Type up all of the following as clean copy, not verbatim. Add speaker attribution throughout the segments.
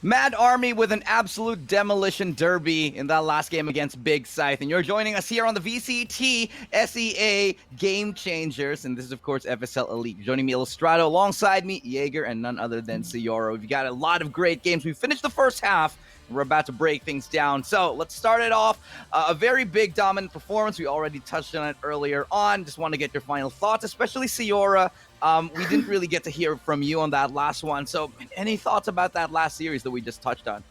Speaker 1: Mad Army with an absolute demolition derby in that last game against Big Scythe. And you're joining us here on the VCT SEA Game Changers. And this is, of course, FSL Elite. You're joining me, Illustrato, alongside me, Jaeger, and none other than Sayoro. We've got a lot of great games. We finished the first half. We're about to break things down. So let's start it off. A very big, dominant performance. We already touched on it earlier on. Just want to get your final thoughts, especially Sayora. We didn't really get to hear from you on that last one. So any thoughts about that last series that we just touched on?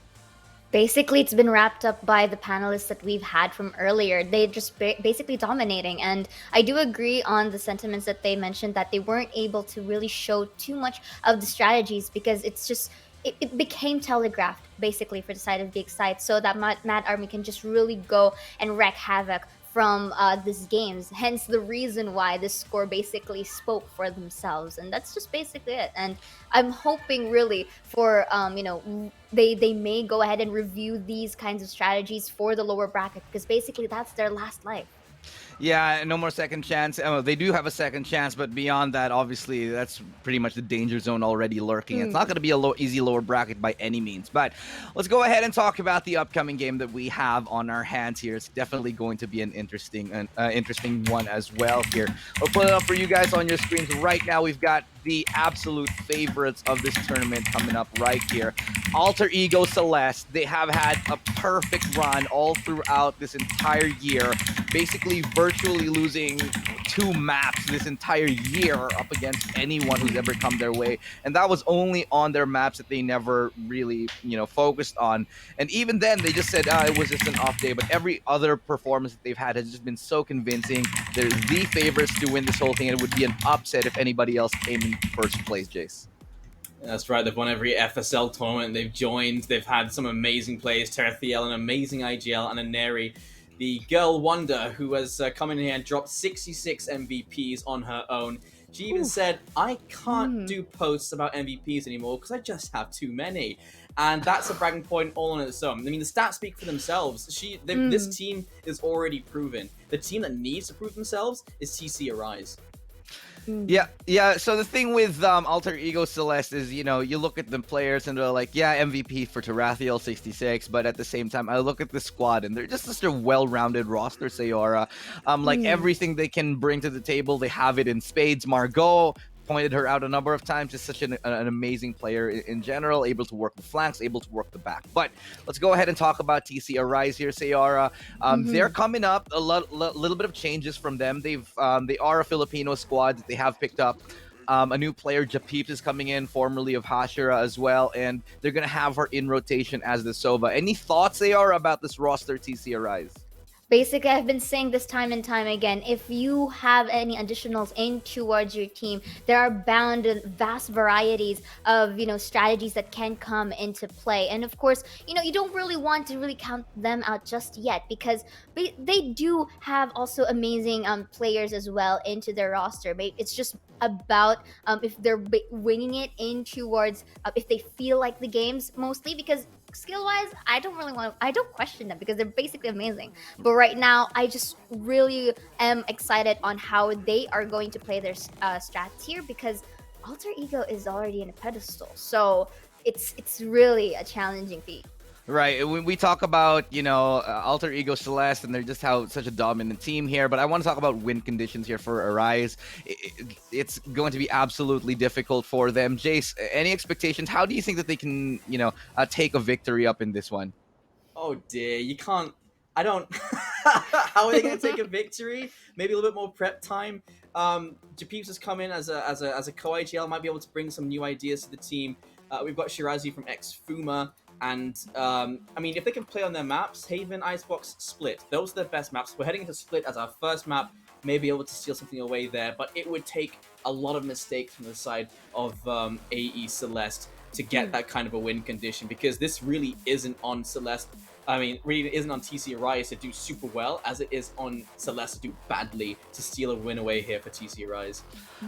Speaker 2: Basically, it's been wrapped up by the panelists that we've had from earlier. They just basically dominating. And I do agree on the sentiments that they mentioned that they weren't able to really show too much of the strategies because it's just, it became telegraphed basically for the side of Big Side so that Mad Army can just really go and wreak havoc from these games. Hence the reason why this score basically spoke for themselves. And that's just basically it. And I'm hoping really for, they may go ahead and review these kinds of strategies for the lower bracket because basically that's their last life.
Speaker 1: Yeah, no more second chance. They do have a second chance, but beyond that, obviously, that's pretty much the danger zone already lurking. It's not going to be a easy lower bracket by any means. But let's go ahead and talk about the upcoming game that we have on our hands here. It's definitely going to be an interesting one as well here. We'll put it up for you guys on your screens right now. We've got the absolute favorites of this tournament coming up right here. Alter Ego Celeste. They have had a perfect run all throughout this entire year, basically virtually losing 2 maps this entire year up against anyone who's ever come their way, and that was only on their maps that they never really focused on. And even then they just said it was just an off day, but every other performance that they've had has just been so convincing. They're the favorites to win this whole thing, and it would be an upset if anybody else came in first place, Jace.
Speaker 3: That's right. They've won every FSL tournament they've joined. They've had some amazing players. Terathiel, an amazing IGL, and Aneri, the girl wonder, who has come in here and dropped 66 MVPs on her own. She even said, I can't do posts about MVPs anymore because I just have too many. And that's a bragging point all on its own. I mean, the stats speak for themselves. This team is already proven. The team that needs to prove themselves is TC Arise.
Speaker 1: Yeah. So the thing with Alter Ego Celeste is, you look at the players and they're like, yeah, MVP for Terathiel 66, but at the same time, I look at the squad and they're just such a well-rounded roster, Sayora. Like everything they can bring to the table, they have it in spades. Margot pointed her out a number of times, just such an amazing player in general, able to work the flanks, able to work the back. But let's go ahead and talk about TC Arise here, Sayara. They're coming up, a little bit of changes from them. They are a Filipino squad that they have picked up. A new player, Japeeps, is coming in, formerly of Hashira as well, and they're going to have her in rotation as the Sova. Any thoughts, Sayara, about this roster, TC Arise?
Speaker 2: Basically, I've been saying this time and time again, if you have any additionals in towards your team, there are bound and vast varieties of, strategies that can come into play. And of course, you don't really want to really count them out just yet because they do have also amazing players as well into their roster. It's just about if they're winging it in towards if they feel like the games mostly, because skill wise I don't question them because they're basically amazing. But right now I just really am excited on how they are going to play their strats here because Alter Ego is already in a pedestal, so it's really a challenging feat.
Speaker 1: Right. We talk about, Alter Ego Celeste, and they're just such a dominant team here. But I want to talk about win conditions here for Arise. It's going to be absolutely difficult for them. Jace, any expectations? How do you think that they can, take a victory up in this one?
Speaker 3: Oh dear, you can't. I don't. How are they going to take a victory? Maybe a little bit more prep time. Japeeps has come in as a co-IGL, might be able to bring some new ideas to the team. We've got Shirazi from Fuma. And, I mean, if they can play on their maps, Haven, Icebox, Split, those are the best maps. We're heading into Split as our first map, may be able to steal something away there, but it would take a lot of mistakes from the side of AE Celeste to get that kind of a win condition, because this really isn't on Celeste. I mean, really isn't on TC Arise to do super well, as it is on Celeste to do badly to steal a win away here for TC Arise.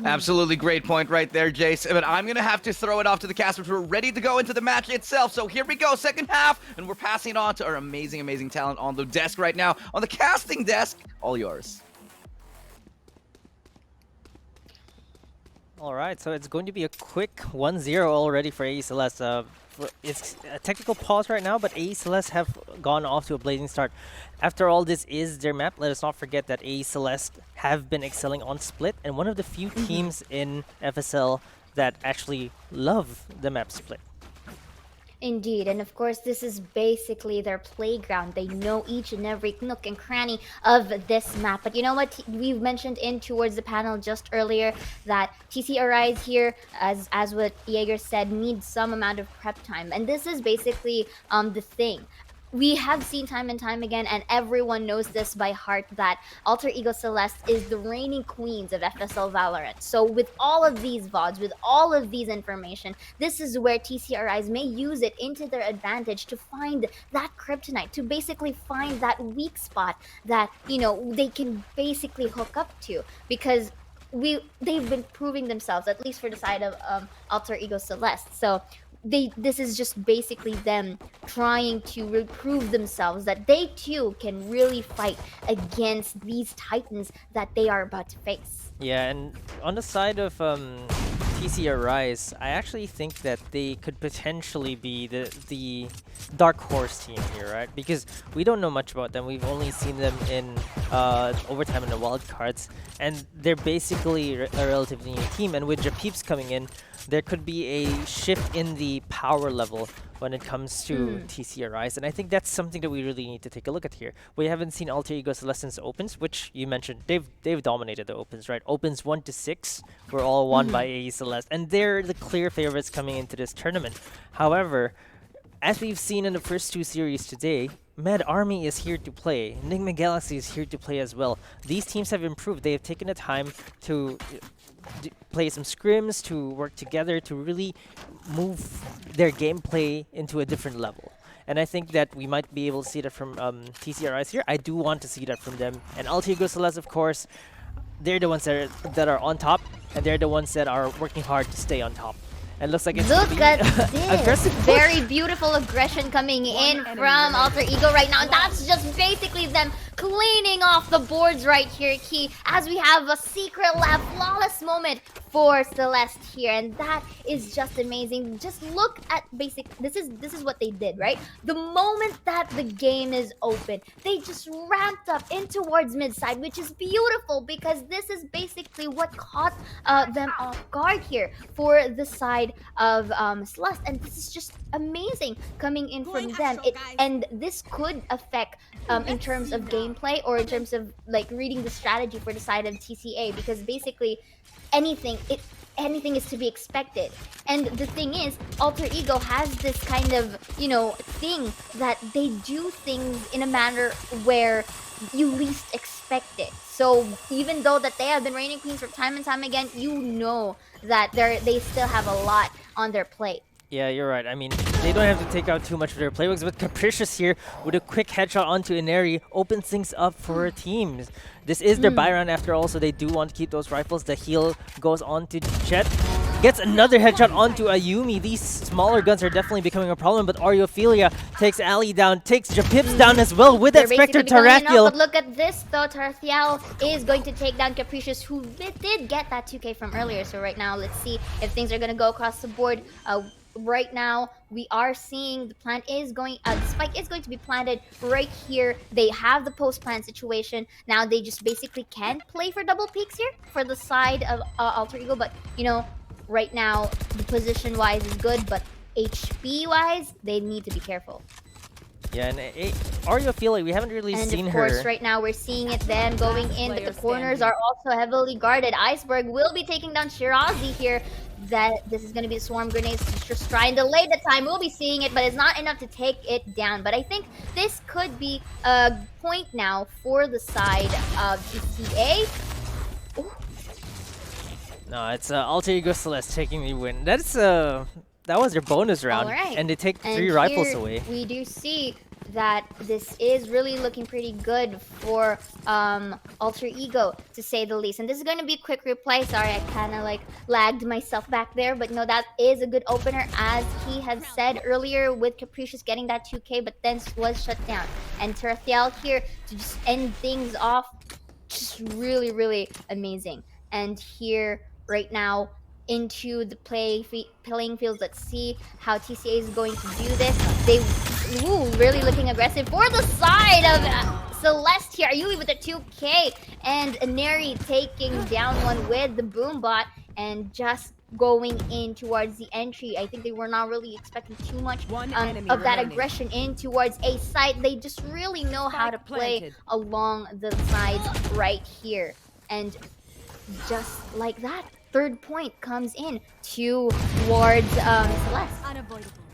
Speaker 1: Absolutely great point right there, Jace. But I'm going to have to throw it off to the casters. We're ready to go into the match itself. So here we go, second half, and we're passing it on to our amazing, amazing talent on the desk right now. On the casting desk, all yours.
Speaker 4: All right, so it's going to be a quick 1-0 already for AE Celeste. it's a technical pause right now, but AE Celeste have gone off to a blazing start. After all, this is their map. Let us not forget that AE Celeste have been excelling on Split, and one of the few teams in FSL that actually love the map Split.
Speaker 2: Indeed, and of course, this is basically their playground. They know each and every nook and cranny of this map. But you know what? We've mentioned in towards the panel just earlier that TC Arise here, as what Jaeger said, needs some amount of prep time, and this is basically the thing. We have seen time and time again, and everyone knows this by heart, that Alter Ego Celeste is the reigning queens of FSL Valorant. So with all of these VODs, with all of these information, this is where TCRIs may use it into their advantage to find that kryptonite, to basically find that weak spot that, you know, they can basically hook up to. Because they've been proving themselves, at least for the side of Alter Ego Celeste. So this is just basically them trying to prove themselves that they too can really fight against these titans that they are about to face.
Speaker 4: Yeah, and on the side of TC Arise, I actually think that they could potentially be the dark horse team here, right? Because we don't know much about them. We've only seen them in overtime in the wildcards, and they're basically a relatively new team. And with Japeeps coming in, there could be a shift in the power level when it comes to TC Arise, and I think that's something that we really need to take a look at here. We haven't seen Alter Ego Celeste since Opens, which you mentioned. They've dominated the Opens, right? Opens 1 to 6 were all won by AE Celeste, and they're the clear favorites coming into this tournament. However, as we've seen in the first 2 series today, Mad Army is here to play. Enigma Galaxy is here to play as well. These teams have improved. They have taken the time to play some scrims, to work together, to really move their gameplay into a different level. And I think that we might be able to see that from TCRIs here. I do want to see that from them. And Alter Ego Celeste, of course, they're the ones that are on top, and they're the ones that are working hard to stay on top. And looks like it's
Speaker 2: Look at this.
Speaker 4: aggressive push.
Speaker 2: Very beautiful aggression coming in from Alter Ego right now. And that's just basically them cleaning off the boards right here, Key, as we have a secret lab flawless moment for Celeste here, and that is just amazing. Just look at this is what they did, right? The moment that the game is open, they just ramped up in towards mid side, which is beautiful because this is basically what caught them off guard here for the side of Celeste, and this is just amazing coming in from them. And this could affect in terms of gameplay or in terms of like reading the strategy for the side of TCA, because basically anything is to be expected. And the thing is, Alter Ego has this kind of, you know, thing that they do things in a manner where you least expect it. So even though that they have been reigning queens from time and time again, you know that they still have a lot on their plate.
Speaker 4: Yeah, you're right. I mean, they don't have to take out too much of their playbooks, but Capricious here with a quick headshot onto Ineri opens things up for her team. This is their buy round after all, so they do want to keep those rifles. The heal goes on to Jet. Gets another headshot onto Ayumi. These smaller guns are definitely becoming a problem, but Ariophilia takes Ali down, takes Japips down as well with that Spectre Tarathiel.
Speaker 2: But look at this though, Tarathiel is going to take down Capricious, who did get that 2K from earlier. So right now, let's see if things are going to go across the board. Right now, we are seeing the plant is going, the spike is going to be planted right here. They have the post-plant situation. Now they just basically can play for double peaks here for the side of Alter Ego. But, you know, right now, the position-wise is good, but HP-wise, they need to be careful.
Speaker 4: Yeah, and Ariophilia, we haven't really seen her.
Speaker 2: And of course, right now we're seeing it them going in, but the corners are also heavily guarded. Iceberg will be taking down Shirazi here. That this is going to be the swarm grenades to just try and delay the time. We'll be seeing it, but it's not enough to take it down. But I think this could be a point now for the side of GCA.
Speaker 4: No, it's Alter Ego Celeste taking the win. That was their bonus round, and they take 3 rifles away.
Speaker 2: We do see that this is really looking pretty good for Alter Ego, to say the least. And this is going to be a quick replay. Sorry, I kind of like lagged myself back there, but no, that is a good opener, as he had said earlier, with Capricious getting that 2K, but then was shut down. And Tarathiel here to just end things off, just really, really amazing. And here right now, into the playing field. Let's see how TCA is going to do this. They really looking aggressive for the side of Celeste here. Ayumi with the 2K and Neri taking down one with the Boombot and just going in towards the entry. I think they were not really expecting too much of that aggression in towards a site. They just really know how to play along the sides right here. And just like that, third point comes in towards Celeste.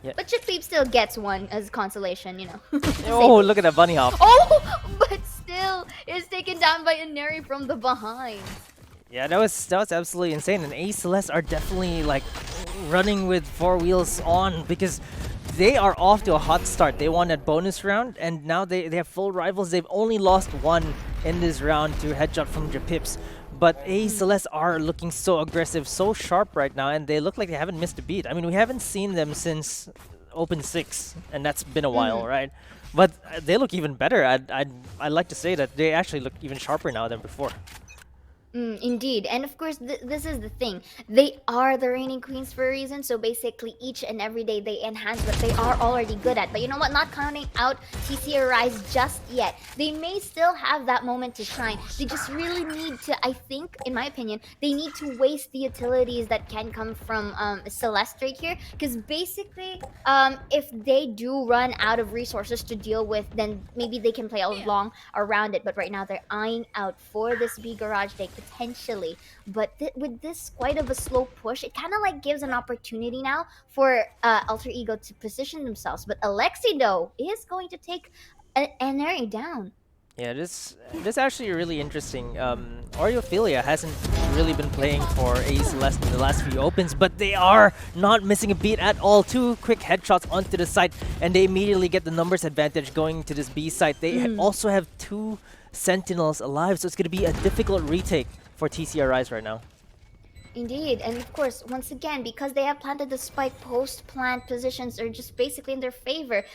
Speaker 4: Yeah.
Speaker 2: But Chickpeep still gets one as consolation, you know.
Speaker 4: Oh, look at that bunny hop.
Speaker 2: Oh, but still is taken down by Ineri from the behind.
Speaker 4: Yeah, that was absolutely insane. And A Celeste are definitely like running with 4 wheels on because they are off to a hot start. They won that bonus round, and now they have full rivals. They've only lost one in this round to headshot from Japips. But A Celeste are looking so aggressive, so sharp right now, and they look like they haven't missed a beat. I mean, we haven't seen them since Open 6, and that's been a while, right? But they look even better. I'd like to say that they actually look even sharper now than before.
Speaker 2: Indeed, and of course this is the thing, they are the reigning queens for a reason, so basically each and every day they enhance what they are already good at. But you know what, not counting out TCA Rise just yet, they may still have that moment to shine. They just really need to, I think, in my opinion, they need to waste the utilities that can come from Celeste right here, because basically if they do run out of resources to deal with, then maybe they can play along around it. But right now they're eyeing out for this B Garage Day potentially, but with this quite of a slow push, it kind of like gives an opportunity now for Alter Ego to position themselves. But Alexi though is going to take an area down.
Speaker 4: Yeah, this actually really interesting. Oreophilia hasn't really been playing for A Celeste in the last few opens, but they are not missing a beat at all. 2 quick headshots onto the site, and they immediately get the numbers advantage going to this B site. They also have 2 Sentinels alive, so it's going to be a difficult retake for TCR Rise right now.
Speaker 2: Indeed, and of course, once again, because they have planted the spike, post-plant positions are just basically in their favor.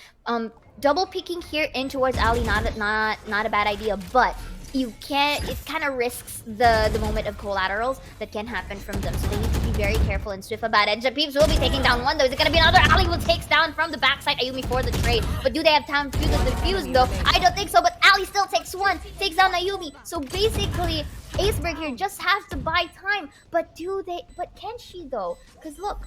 Speaker 2: Double peeking here in towards Ali, not a bad idea, but you can't. It kind of risks the moment of collaterals that can happen from them, so they need to be very careful and swift about it. Japeeps will be taking down one though. Is it gonna be another? Ali will takes down from the backside Ayumi for the trade, but do they have time to do the defuse though? I don't think so. But Ali still takes one, takes down Ayumi. So basically, Aceberg here just has to buy time. But do they? But can she though? Because look.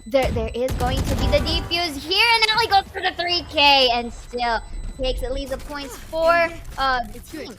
Speaker 2: There is going to be the defuse here, and Ali goes for the 3K and still takes at least the points for the team.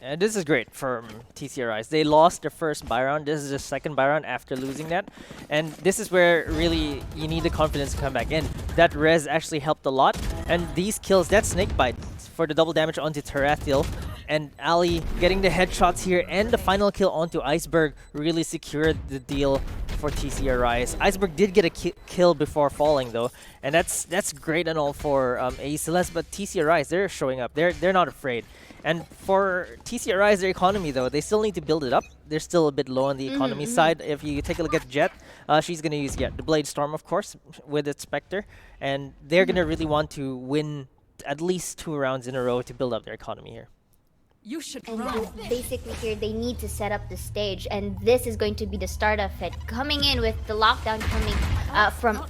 Speaker 4: And this is great for TCR Rise. They lost their first buy round. This is the second buy round after losing that. And this is where really you need the confidence to come back in. That res actually helped a lot. And these kills, that snake bite for the double damage onto Tarathiel. And Ali getting the headshots here and the final kill onto Iceberg really secured the deal for TCR Rise. Iceberg did get a kill before falling though, and that's great and all for A Celeste, but TCR Rise, they're showing up. They're not afraid. And for TCR Rise, their economy though, they still need to build it up. They're still a bit low on the economy side. If you take a look at Jet, she's gonna use the Blade Storm of course with its Spectre, and they're gonna really want to win at least 2 rounds in a row to build up their economy here.
Speaker 5: You should
Speaker 2: And
Speaker 5: run.
Speaker 2: basically here they need to set up the stage, and this is going to be the start of it. Coming in with the lockdown coming from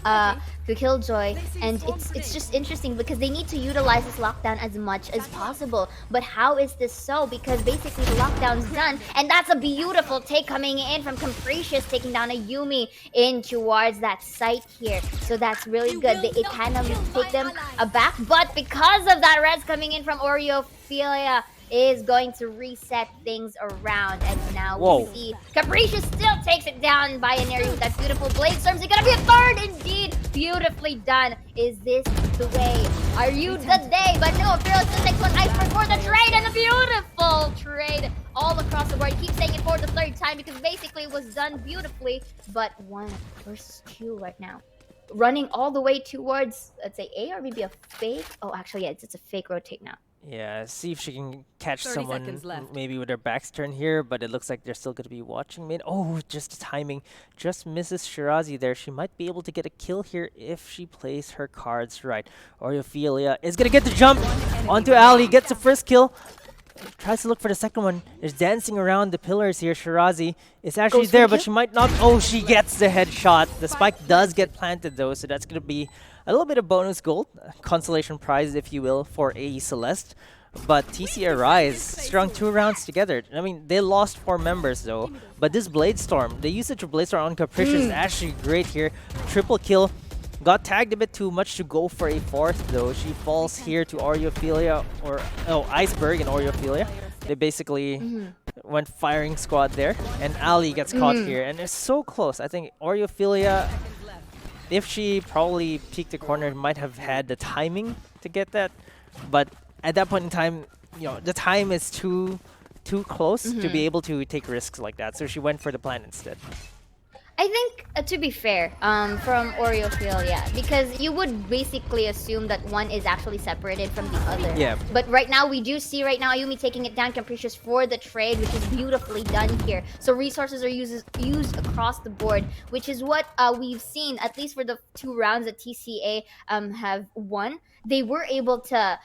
Speaker 2: the Killjoy, and it's just interesting because they need to utilize this lockdown as much as possible. But how is this so? Because basically the lockdown's done, and that's a beautiful take coming in from Capricious, taking down a Yumi in towards that site here. So that's really good. It kind of take them aback, but because of that res coming in from Oreophilia, is going to reset things around, and now we see Capricious still takes it down by an area with that beautiful Blade Storms. It's gonna be a third indeed. Beautifully done. Is this the way? Are you the day? But no, Fearless still takes one Iceberg for the trade, and a beautiful trade all across the board. Keep saying it for the 3rd time because basically it was done beautifully, but 1 versus 2 right now. Running all the way towards, let's say A, or maybe a fake. Oh, actually, yeah, it's a fake rotate now.
Speaker 4: Yeah, see if she can catch
Speaker 5: 30
Speaker 4: someone
Speaker 5: seconds left.
Speaker 4: maybe with their backs turned here, but it looks like they're still going to be watching mid. Oh, just the timing. Just misses Shirazi there. She might be able to get a kill here if she plays her cards right. Oreophilia is going to get the jump onto Ali, gets the first kill. Tries to look for the second one. Is dancing around the pillars here. Shirazi is actually
Speaker 2: Goes for
Speaker 4: there,
Speaker 2: the
Speaker 4: but she might not. Oh, she gets the headshot. The spike does get planted though, so that's gonna be a little bit of bonus gold, consolation prize, if you will, for AE Celeste. But TC Arise strung 2 rounds together. I mean, they lost 4 members though. But this Blade Storm, the usage of Blade Storm on Capricious is actually great here. Triple kill. Got tagged a bit too much to go for a 4th though. She falls here to Oreophilia, or Iceberg and Oreophilia. They basically went firing squad there. And Ali gets caught here. And it's so close. I think Oreophilia, if she probably peeked the corner, might have had the timing to get that. But at that point in time, you know, the time is too close to be able to take risks like that. So she went for the plan instead.
Speaker 2: I think, to be fair, from Oreophilia, because you would basically assume that one is actually separated from the other.
Speaker 4: Yeah.
Speaker 2: But right now, we do see right now Ayumi taking it down, Capricious for the trade, which is beautifully done here. So resources are used across the board, which is what we've seen, at least for the 2 rounds that TCA have won. They were able to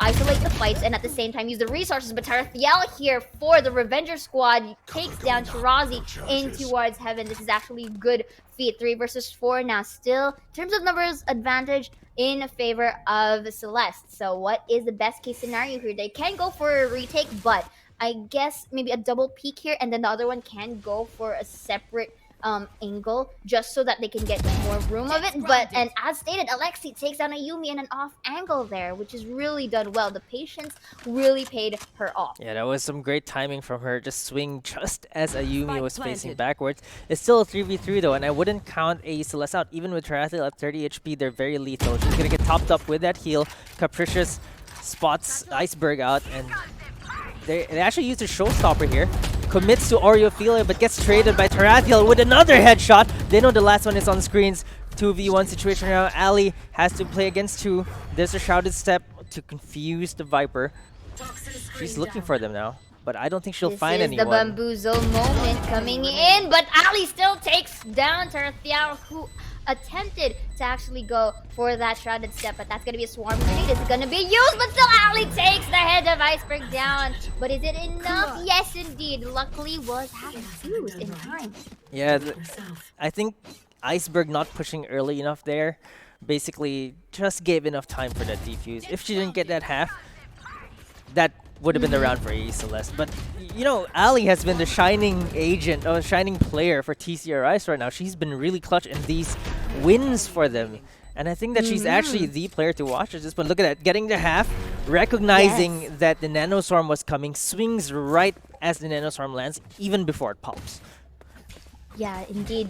Speaker 2: isolate the fights and at the same time use the resources. But Tarathiel here for the Revenger squad takes down Shirazi in towards heaven. This is actually a good feat. 3 versus 4 now. Still, in terms of numbers, advantage in favor of Celeste. So what is the best case scenario here? They can go for a retake, but I guess maybe a double peek here, and then the other one can go for a separate angle just so that they can get more room of it. But and as stated, Alexi takes down Ayumi in an off angle there, which is really done well. The patience really paid her off.
Speaker 4: Yeah, that was some great timing from her. Just swing just as Ayumi was facing backwards. It's still a 3v3 though, and I wouldn't count a Celeste out. Even with Tarathiel at 30 HP, they're very lethal. She's gonna get topped up with that heal. Capricious spots Iceberg out, and they actually used a showstopper here. Commits to Oreophilia, but gets traded by Tarathiel with another headshot. They know the last one is on screens. 2v1 situation now. Ali has to play against 2. There's a Shrouded Step to confuse the Viper. She's looking for them now, but I don't think she'll find anyone.
Speaker 2: This is the bamboozle moment coming in, but Ali still takes down Tarathiel, who attempted to actually go for that Shrouded Step, but that's going to be a swarm grenade. It's going to be used, but still Ali takes the head of Iceberg down. But is it enough? Yes, indeed. Luckily was used in time.
Speaker 4: Yeah, I think Iceberg not pushing early enough there basically just gave enough time for that defuse. If she didn't get that half, that would have been the round for AE Celeste. But, you know, Ali has been the shining agent, or shining player for TCRIs right now. She's been really clutch in these wins for them. And I think that she's actually the player to watch at this point. Look at that, getting the half, recognizing that the Nanoswarm was coming, swings right as the Nanoswarm lands, even before it pops.
Speaker 2: Yeah, indeed.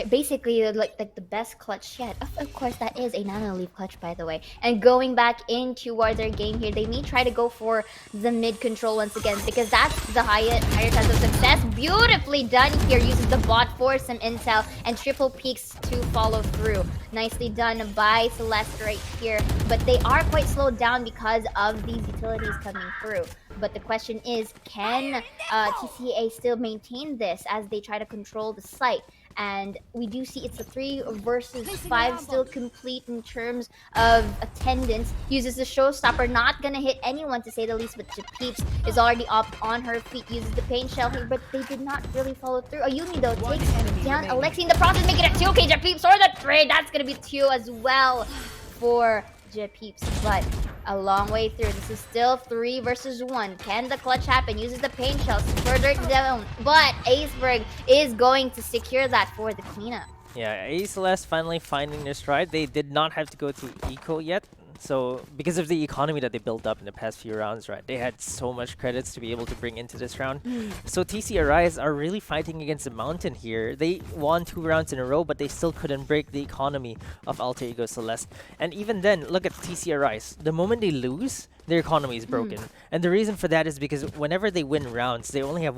Speaker 2: Basically, like the best clutch yet. Of course, that is a Nano Leaf clutch, by the way. And going back in towards their game here, they may try to go for the mid control once again, because that's the higher chance of success. Beautifully done here. Uses the bot for some intel and triple peaks to follow through. Nicely done by Celeste right here. But they are quite slowed down because of these utilities coming through. But the question is, can TCA still maintain this as they try to control the site? And we do see it's a 3 versus 5 still complete in terms of attendance. Uses the showstopper, not gonna hit anyone to say the least, but Japeeps is already up on her feet. Uses the pain shell here, but they did not really follow through. Ayumi though takes down Alexi in the process, making it 2. Okay, Japeeps or the trade, that's gonna be 2 as well for Japeeps, but a long way through. This is still 3 versus 1. Can the clutch happen? Uses the pain shells further down, but Iceberg is going to secure that for the cleanup.
Speaker 4: Yeah, AE Celeste finally finding their stride. They did not have to go to eco yet. So, because of the economy that they built up in the past few rounds, right? They had so much credits to be able to bring into this round. So TC Arise are really fighting against the mountain here. They won 2 rounds in a row, but they still couldn't break the economy of Alter Ego Celeste. And even then, look at TC Arise. The moment they lose, their economy is broken. And the reason for that is because whenever they win rounds, they only have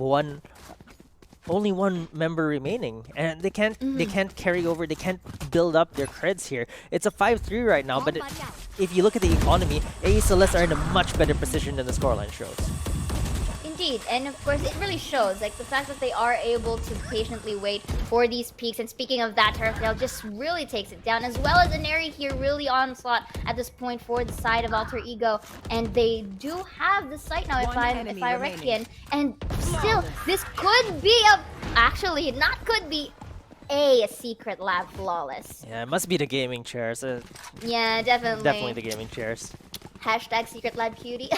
Speaker 4: only one member remaining, and they can't carry over, they can't build up their creds here. It's a 5-3 right now, but if you look at the economy, AE Celeste are in a much better position than the scoreline shows.
Speaker 2: Indeed, and of course it really shows, like the fact that they are able to patiently wait for these peaks. And speaking of that, Turfdale just really takes it down, as well as Inari here really onslaught at this point for the side of Alter Ego. And they do have the site now, if I reckon. And still, this could be actually, not could be, a secret lab flawless.
Speaker 4: Yeah, it must be the gaming chairs.
Speaker 2: Yeah, definitely.
Speaker 4: Definitely the gaming chairs.
Speaker 2: Hashtag secret lab cutie.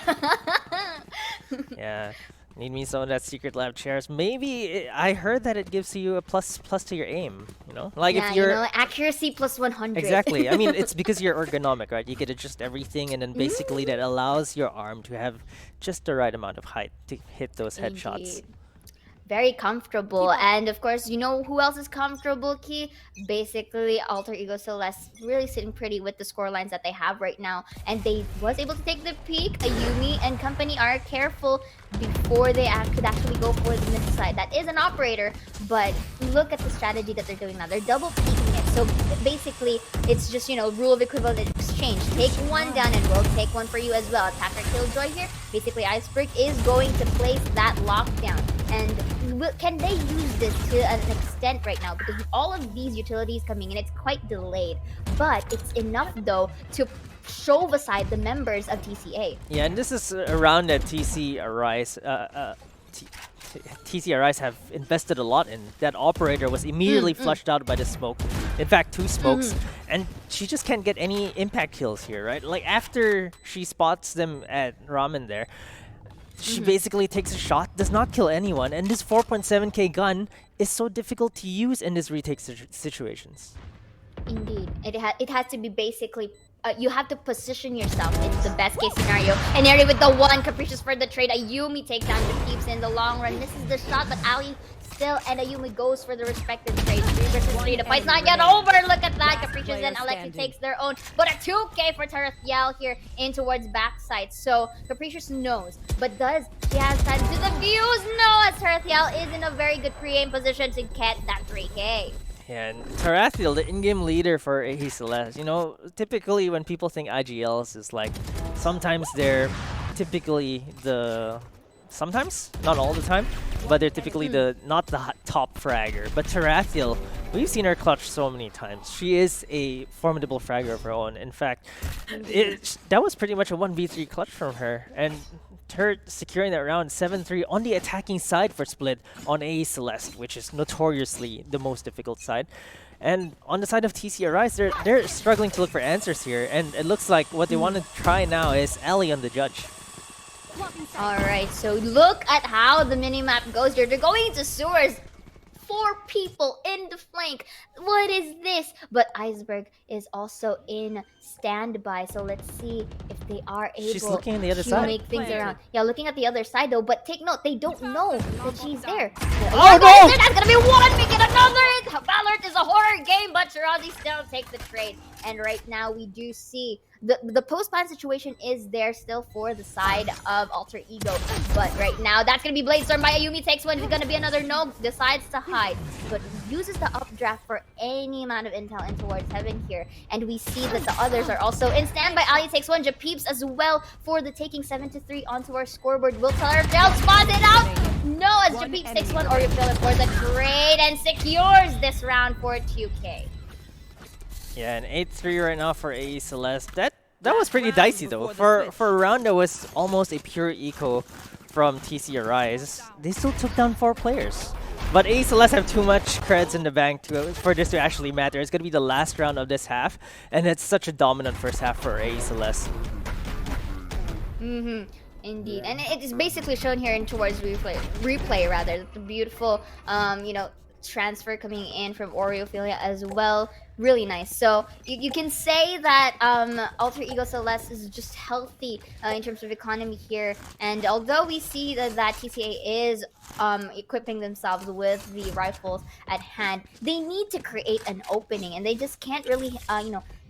Speaker 4: Yeah, need me some of that secret lab chairs. Maybe I heard that it gives you a plus to your aim. You know, like
Speaker 2: yeah,
Speaker 4: if you're
Speaker 2: accuracy plus 100.
Speaker 4: exactly. I mean, it's because you're ergonomic, right? You can adjust everything, and then basically that allows your arm to have just the right amount of height to hit those headshots.
Speaker 2: Indeed. Very comfortable. And of course, you know who else is comfortable, Key? Basically, Alter Ego Celeste really sitting pretty with the score lines that they have right now. And they was able to take the peak. Ayumi and company are careful before they could actually go for the mid side. That is an operator, but look at the strategy that they're doing now. They're double peaking it. So basically, it's just, rule of equivalent exchange. Take one down and we'll take one for you as well. Attacker Killjoy here. Basically, Iceberg is going to place that lockdown. And can they use this to an extent right now? Because with all of these utilities coming in, it's quite delayed. But it's enough, though, to shove aside the members of TCA.
Speaker 4: Yeah, and this is around that TC Arise. TC Arise have invested a lot in. That operator was immediately flushed out by the smoke. In fact, 2 smokes. And she just can't get any impact kills here, right? Like, after she spots them at Ramen there, she basically takes a shot, does not kill anyone, and this 4.7k gun is so difficult to use in these retake situations.
Speaker 2: Indeed. It has to be basically... you have to position yourself in the best case scenario. And Eri with the 1, Capricious for the trade. Ayumi takes down the Peeps in the long run. Misses the shot, but Ali still, and Ayumi goes for the respective trade. 3 versus 3. The fight's not yet over. Look at that. Capricious and Alexi takes their own. But a 2k for Tarathiel here in towards backside. So Capricious knows. But does she has time to defuse? No, as Tarathiel is in a very good pre-aim position to get that 3k.
Speaker 4: Yeah, and Tarathiel, the in-game leader for AE Celeste, typically when people think IGLs is like, sometimes they're typically sometimes, not all the time, but they're typically not the top fragger. But Tarathiel, we've seen her clutch so many times. She is a formidable fragger of her own. In fact, that was pretty much a 1v3 clutch from her. And her securing that round 7-3 on the attacking side for Split on AE Celeste, which is notoriously the most difficult side. And on the side of TC Arise, they're struggling to look for answers here. And it looks like what they want to try now is Ellie on the judge.
Speaker 2: Alright, so look at how the minimap goes here. They're going into sewers. 4 people in the flank. What is this? But Iceberg is also in standby. So let's see if they are able
Speaker 4: She's looking on the other
Speaker 2: to
Speaker 4: side.
Speaker 2: make things around. Yeah, looking at the other side though. But take note, they don't know that she's there.
Speaker 4: Oh no!
Speaker 2: That's gonna be 1. We get another. Valorant is a horror game, but Shirazi still takes the trade. And right now we do see the post-ban situation is there still for the side of Alter Ego. But right now, that's going to be Bladestorm by Ayumi. Takes one. It's going to be another no. Decides to hide. But uses the updraft for any amount of intel in towards heaven here. And we see that the others are also in standby. Ali takes one. Japeeps as well for the taking 7-3 onto our scoreboard. Will Tarathiel spot it out? No, as Japeeps takes one. Or you fill it for the trade and secures this round for 2k.
Speaker 4: Yeah, an 8-3 right now for AE Celeste. That was pretty dicey though. For a round that was almost a pure eco from TC Arise, they still took down 4 players. But AE Celeste have too much creds in the bank for this to actually matter. It's going to be the last round of this half, and it's such a dominant first half for AE Celeste.
Speaker 2: Indeed, and it is basically shown here in towards replay rather. The beautiful, transfer coming in from Oreophilia as well. Really nice. So you can say that Alter Ego Celeste is just healthy in terms of economy here. And although we see that TCA is equipping themselves with the rifles at hand, they need to create an opening, and they just can't really,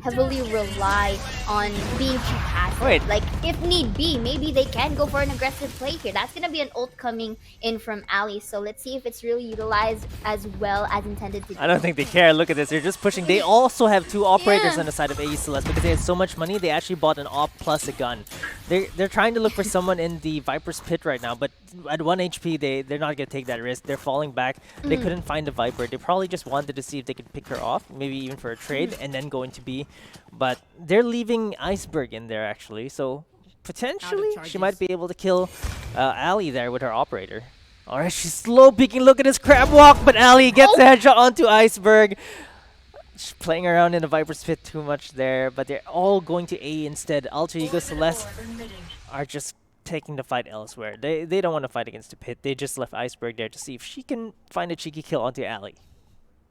Speaker 2: heavily rely on being too passive.
Speaker 4: Wait.
Speaker 2: Like, if need be, maybe they can go for an aggressive play here. That's going to be an ult coming in from Ali. So let's see if it's really utilized as well as intended to be.
Speaker 4: I don't think they care. Look at this. They're just pushing. They also have 2 operators on the side of AE Celeste because they had so much money. They actually bought an op plus a gun. They're trying to look for someone in the Viper's pit right now, but at 1 HP, they're not gonna take that risk. They're falling back. They couldn't find the Viper. They probably just wanted to see if they could pick her off, maybe even for a trade, and then go into B. But they're leaving Iceberg in there actually, so potentially she might be able to kill Ali there with her operator. Alright, she's slow peeking. Look at this crab walk, but Ali gets a headshot onto Iceberg. She's playing around in the Viper's pit too much there, but they're all going to A instead. Alter Ego Celeste are just taking the fight elsewhere. They don't want to fight against the pit. They just left Iceberg there to see if she can find a cheeky kill onto Ali.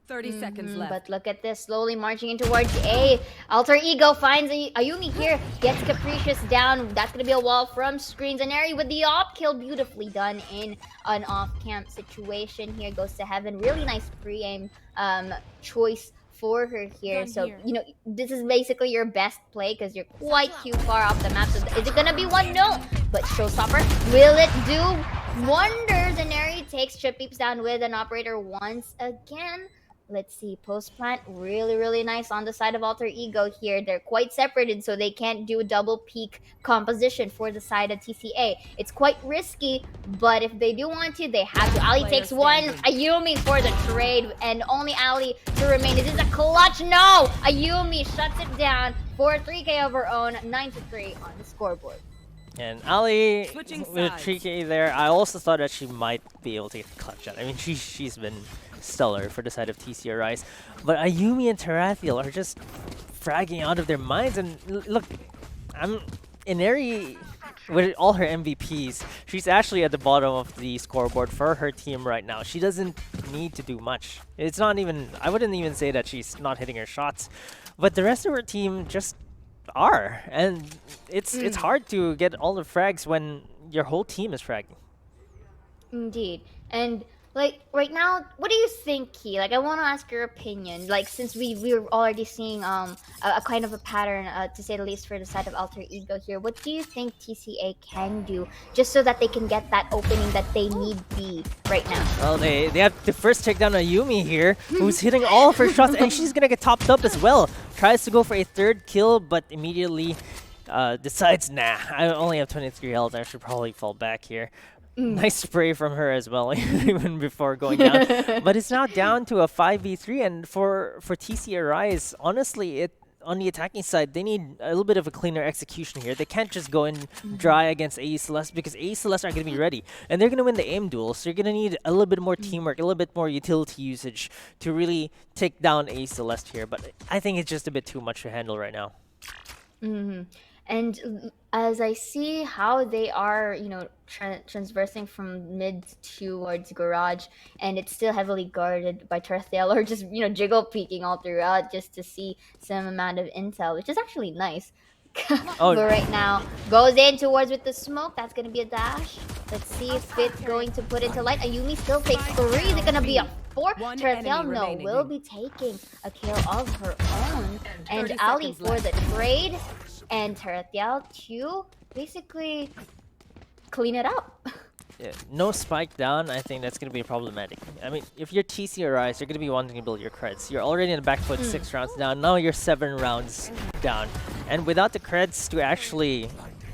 Speaker 5: 30 seconds left.
Speaker 2: But look at this, slowly marching in towards A. Alter Ego finds Ayumi here, gets Capricious down. That's going to be a wall from Screens. And Eri with the op kill, beautifully done in an off-camp situation here. Goes to Heaven. Really nice pre-aim choice for her here. So, you know, this is basically your best play because you're quite too far off the map. So is it going to be one? No. But Showstopper, will it do wonders? And Eri takes Chip Peeps down with an operator once again. Let's see, post plant, really nice on the side of Alter Ego here. They're quite separated, so they can't do a double peak composition for the side of TCA. It's quite risky, but if they do want to, they have to. Ali takes one, Ayumi for the trade, and only Ali to remain. Is this a clutch? No! Ayumi shuts it down for a 3K of her own, 9-3 on the scoreboard.
Speaker 4: And Ali with a 3K there, I also thought that she might be able to get the clutch out. I mean, she's been stellar for the side of TCR Rise. But Ayumi and Tarathiel are just fragging out of their minds. And look, Ineri, with all her MVPs, she's actually at the bottom of the scoreboard for her team right now. She doesn't need to do much. It's not even, I wouldn't even say that she's not hitting her shots. But the rest of her team just are. And it's hard to get all the frags when your whole team is fragging.
Speaker 2: Indeed. And like right now, what do you think, Key? Like I want to ask your opinion. Like since we're already seeing a kind of a pattern, to say the least, for the side of Alter Ego here. What do you think TCA can do just so that they can get that opening that they need B right now?
Speaker 4: Well, they have to first take down Ayumi here, who's hitting all of her shots, and she's gonna get topped up as well. Tries to go for a third kill, but immediately decides, nah, I only have 23 health. I should probably fall back here. Nice spray from her as well, even before going down. But it's now down to a 5v3, and for TCA Rise, honestly, on the attacking side, they need a little bit of a cleaner execution here. They can't just go in dry against AE Celeste because AE Celeste aren't going to be ready. And they're going to win the aim duel, so you're going to need a little bit more teamwork, a little bit more utility usage to really take down AE Celeste here. But I think it's just a bit too much to handle right now.
Speaker 2: And as I see how they are, you know, transversing from mid towards garage, and it's still heavily guarded by Tarathiel, or just, you know, jiggle peeking all throughout just to see some amount of intel, which is actually nice. But right now, goes in towards with the smoke. That's going to be a dash. Let's see if it's going to put into light. Ayumi still takes 3. Is it going to be a 4? Tarathiel, no, will be taking a kill of her own. And Ali for the trade. And Tarathiel to basically clean it up.
Speaker 4: Yeah, no spike down, I think that's going to be problematic. I mean, if you're TC Rise, you're going to be wanting to build your creds. You're already in the back foot 6 rounds down. Now you're 7 rounds down. And without the creds to actually,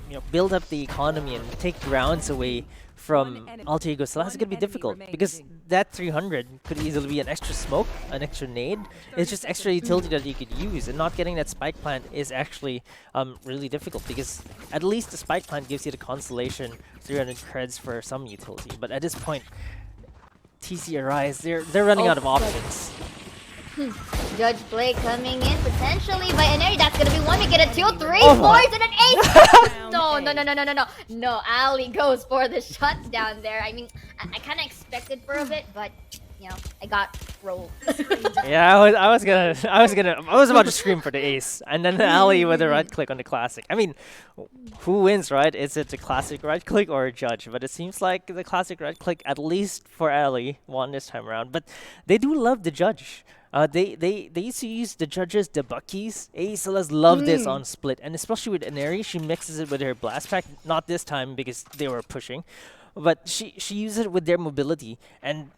Speaker 4: you know, build up the economy and take rounds away from Alter Ego Celeste, it's going to be difficult because that 300 could easily be an extra smoke, an extra nade. It's just extra utility that you could use, and not getting that spike plant is actually really difficult because at least the spike plant gives you the consolation 300 creds for some utility. But at this point, TC Rise, they're running out of options.
Speaker 2: Judge Blake coming in potentially by Ineri. That's gonna be 1. We get a 2, 3, 4, and an 8. No. Ali goes for the shutdown there. I mean, I kind of expected for a bit, but you know, I got rolled.
Speaker 4: Yeah, I was about to scream for the ace, and then Ali with a right click on the classic. I mean, who wins, right? Is it the classic right click or a judge? But it seems like the classic right click, at least for Ali, won this time around. But they do love the judge. They used to use the judges, the buckies. AE Celeste love this on split, and especially with Ineri, she mixes it with her blast pack. Not this time because they were pushing, but she uses it with their mobility, and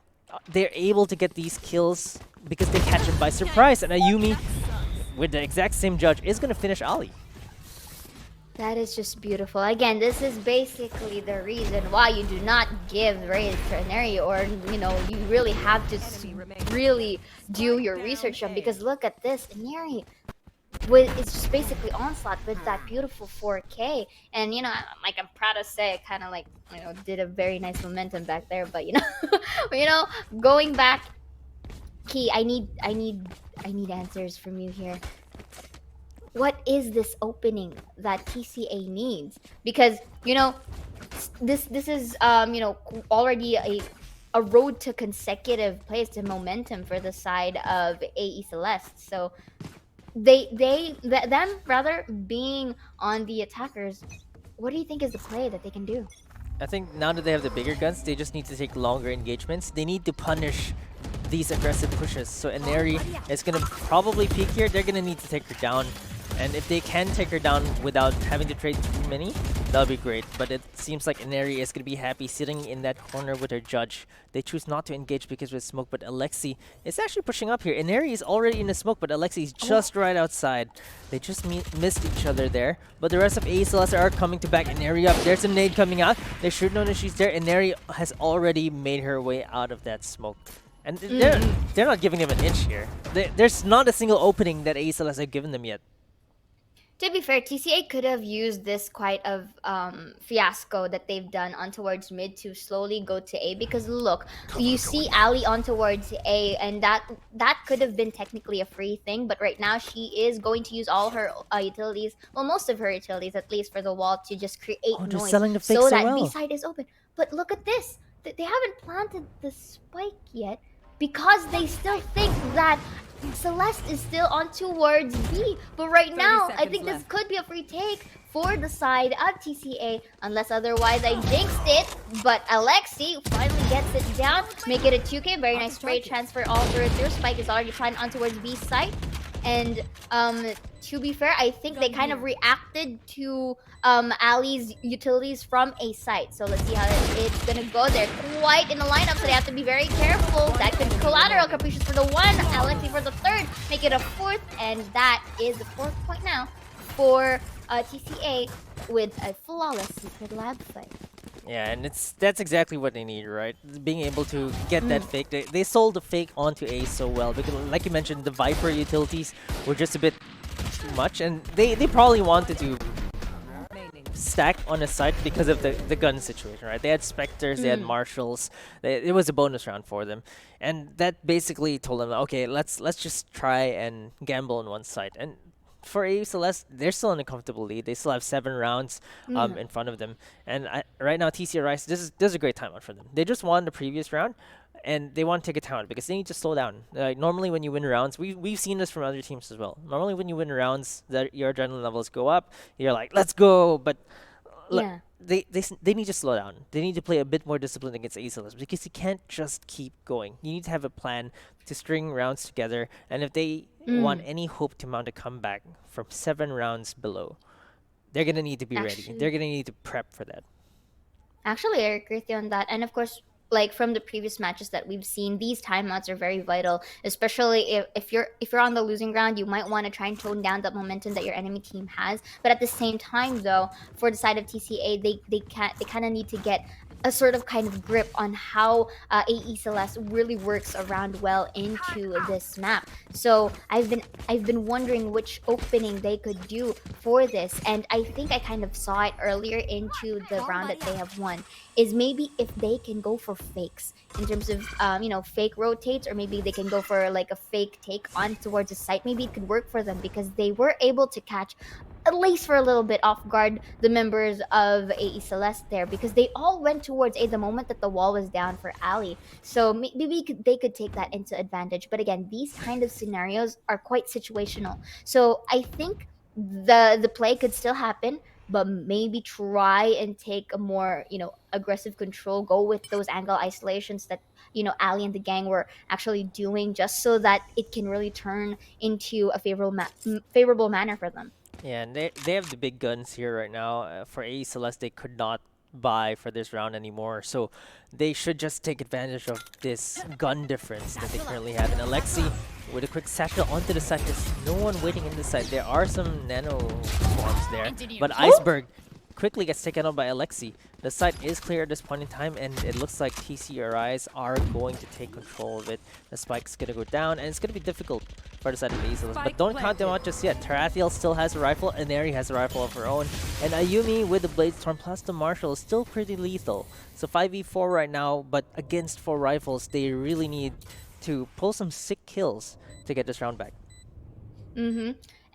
Speaker 4: they're able to get these kills because they catch him by surprise. And Ayumi, with the exact same judge, is gonna finish Ali.
Speaker 2: That is just beautiful. Again, this is basically the reason why you do not give raids to an area, or you really have to really do your research on, because look at this, Inari with it's just basically onslaught with that beautiful 4K. And I'm proud to say I kind of like did a very nice momentum back there, but but, going back, Key, I need answers from you here. What is this opening that TCA needs? Because this is already a road to consecutive plays to momentum for the side of AE Celeste. So them rather being on the attackers, what do you think is the play that they can do?
Speaker 4: I think now that they have the bigger guns, they just need to take longer engagements. They need to punish these aggressive pushes. So Inari is going to probably peek here. They're going to need to take her down. And if they can take her down without having to trade too many, that'll be great. But it seems like Inari is going to be happy sitting in that corner with her judge. They choose not to engage because with smoke, but Alexi is actually pushing up here. Inari is already in the smoke, but Alexi is just right outside. They just missed each other there. But the rest of AE Celeste are coming to back Inari up. There's a nade coming out. They should know that she's there. Inari has already made her way out of that smoke. And they're not giving them an inch here. There's not a single opening that AE Celeste have given them yet.
Speaker 2: To be fair, TCA could have used this quite of fiasco that they've done on towards mid to slowly go to A, because look, you see Ali on towards A, and that could have been technically a free thing, but right now she is going to use all her utilities, well, most of her utilities at least, for the wall to just create
Speaker 4: they're
Speaker 2: noise
Speaker 4: selling the fake
Speaker 2: so
Speaker 4: so
Speaker 2: that
Speaker 4: well.
Speaker 2: B side is open. But look at this, they haven't planted the spike yet because they still think that Celeste is still on towards B, but right now I think this could be a free take for the side of TCA, unless otherwise I jinxed it. But Alexi finally gets it down, make it a 2K. Very nice spray transfer all through. Spike is already planted on towards B side, and to be fair, I think they kind of reacted to Ali's utilities from A site. So let's see how it's gonna go. They're quite in the lineup, so they have to be very careful. That could be collateral. Capricious for the one, Alexi for the third, make it a fourth, and that is the 4th point now for TCA with a flawless secret lab fight.
Speaker 4: Yeah, and that's exactly what they need, right? Being able to get that fake. They sold the fake onto A so well, because like you mentioned, the Viper utilities were just a bit too much, and they probably wanted to stack on a site because of the gun situation, right? They had Spectres, they had Marshals. It was a bonus round for them, and that basically told them, okay, let's just try and gamble on one side. And for AU Celeste, they're still in a comfortable lead. They still have 7 rounds in front of them. And right now, TCA Rice, this is a great timeout for them. They just won the previous round, and they want to take a timeout because they need to slow down. Normally, when you win rounds, we've seen this from other teams as well. Normally, when you win rounds, your adrenaline levels go up. You're like, let's go. But
Speaker 2: Yeah.
Speaker 4: they need to slow down. They need to play a bit more disciplined against AE Celeste, because you can't just keep going. You need to have a plan to string rounds together. And if they want any hope to mount a comeback from 7 rounds below, they're gonna need to be ready.
Speaker 2: Actually-
Speaker 4: They're gonna need to prep for that.
Speaker 2: Actually, I agree with you on that. And of course, like from the previous matches that we've seen, these timeouts are very vital, especially if you're on the losing ground. You might want to try and tone down that momentum that your enemy team has. But at the same time, though, for the side of TCA, they kind of need to get a sort of kind of grip on how AE Celeste really works around well into this map. So I've been wondering which opening they could do for this, and I think I kind of saw it earlier into the round that they have won, is maybe if they can go for fakes in terms of fake rotates, or maybe they can go for like a fake take on towards the site. Maybe it could work for them, because they were able to catch, at least for a little bit, off guard the members of AE Celeste there, because they all went towards A the moment that the wall was down for Ali. So maybe they could take that into advantage. But again, these kind of scenarios are quite situational. So I think the play could still happen, but maybe try and take a more aggressive control, go with those angle isolations that Ali and the gang were actually doing, just so that it can really turn into a favorable manner for them.
Speaker 4: Yeah, and they have the big guns here right now. For AE Celeste, they could not buy for this round anymore, so they should just take advantage of this gun difference that they currently have. And Alexi with a quick satchel onto the side. There's no one waiting in the side. There are some nano swarms there, but Iceberg quickly gets taken out by Alexi. The site is clear at this point in time, and it looks like TCRIs are going to take control of it. The spike's gonna go down, and it's gonna be difficult for the side of Azeless. But don't count them out just yet. Tarathiel still has a rifle, and Neri has a rifle of her own. And Ayumi with the Blade Storm plus the Marshall is still pretty lethal. So 5v4 right now, but against 4 rifles, they really need to pull some sick kills to get this round back.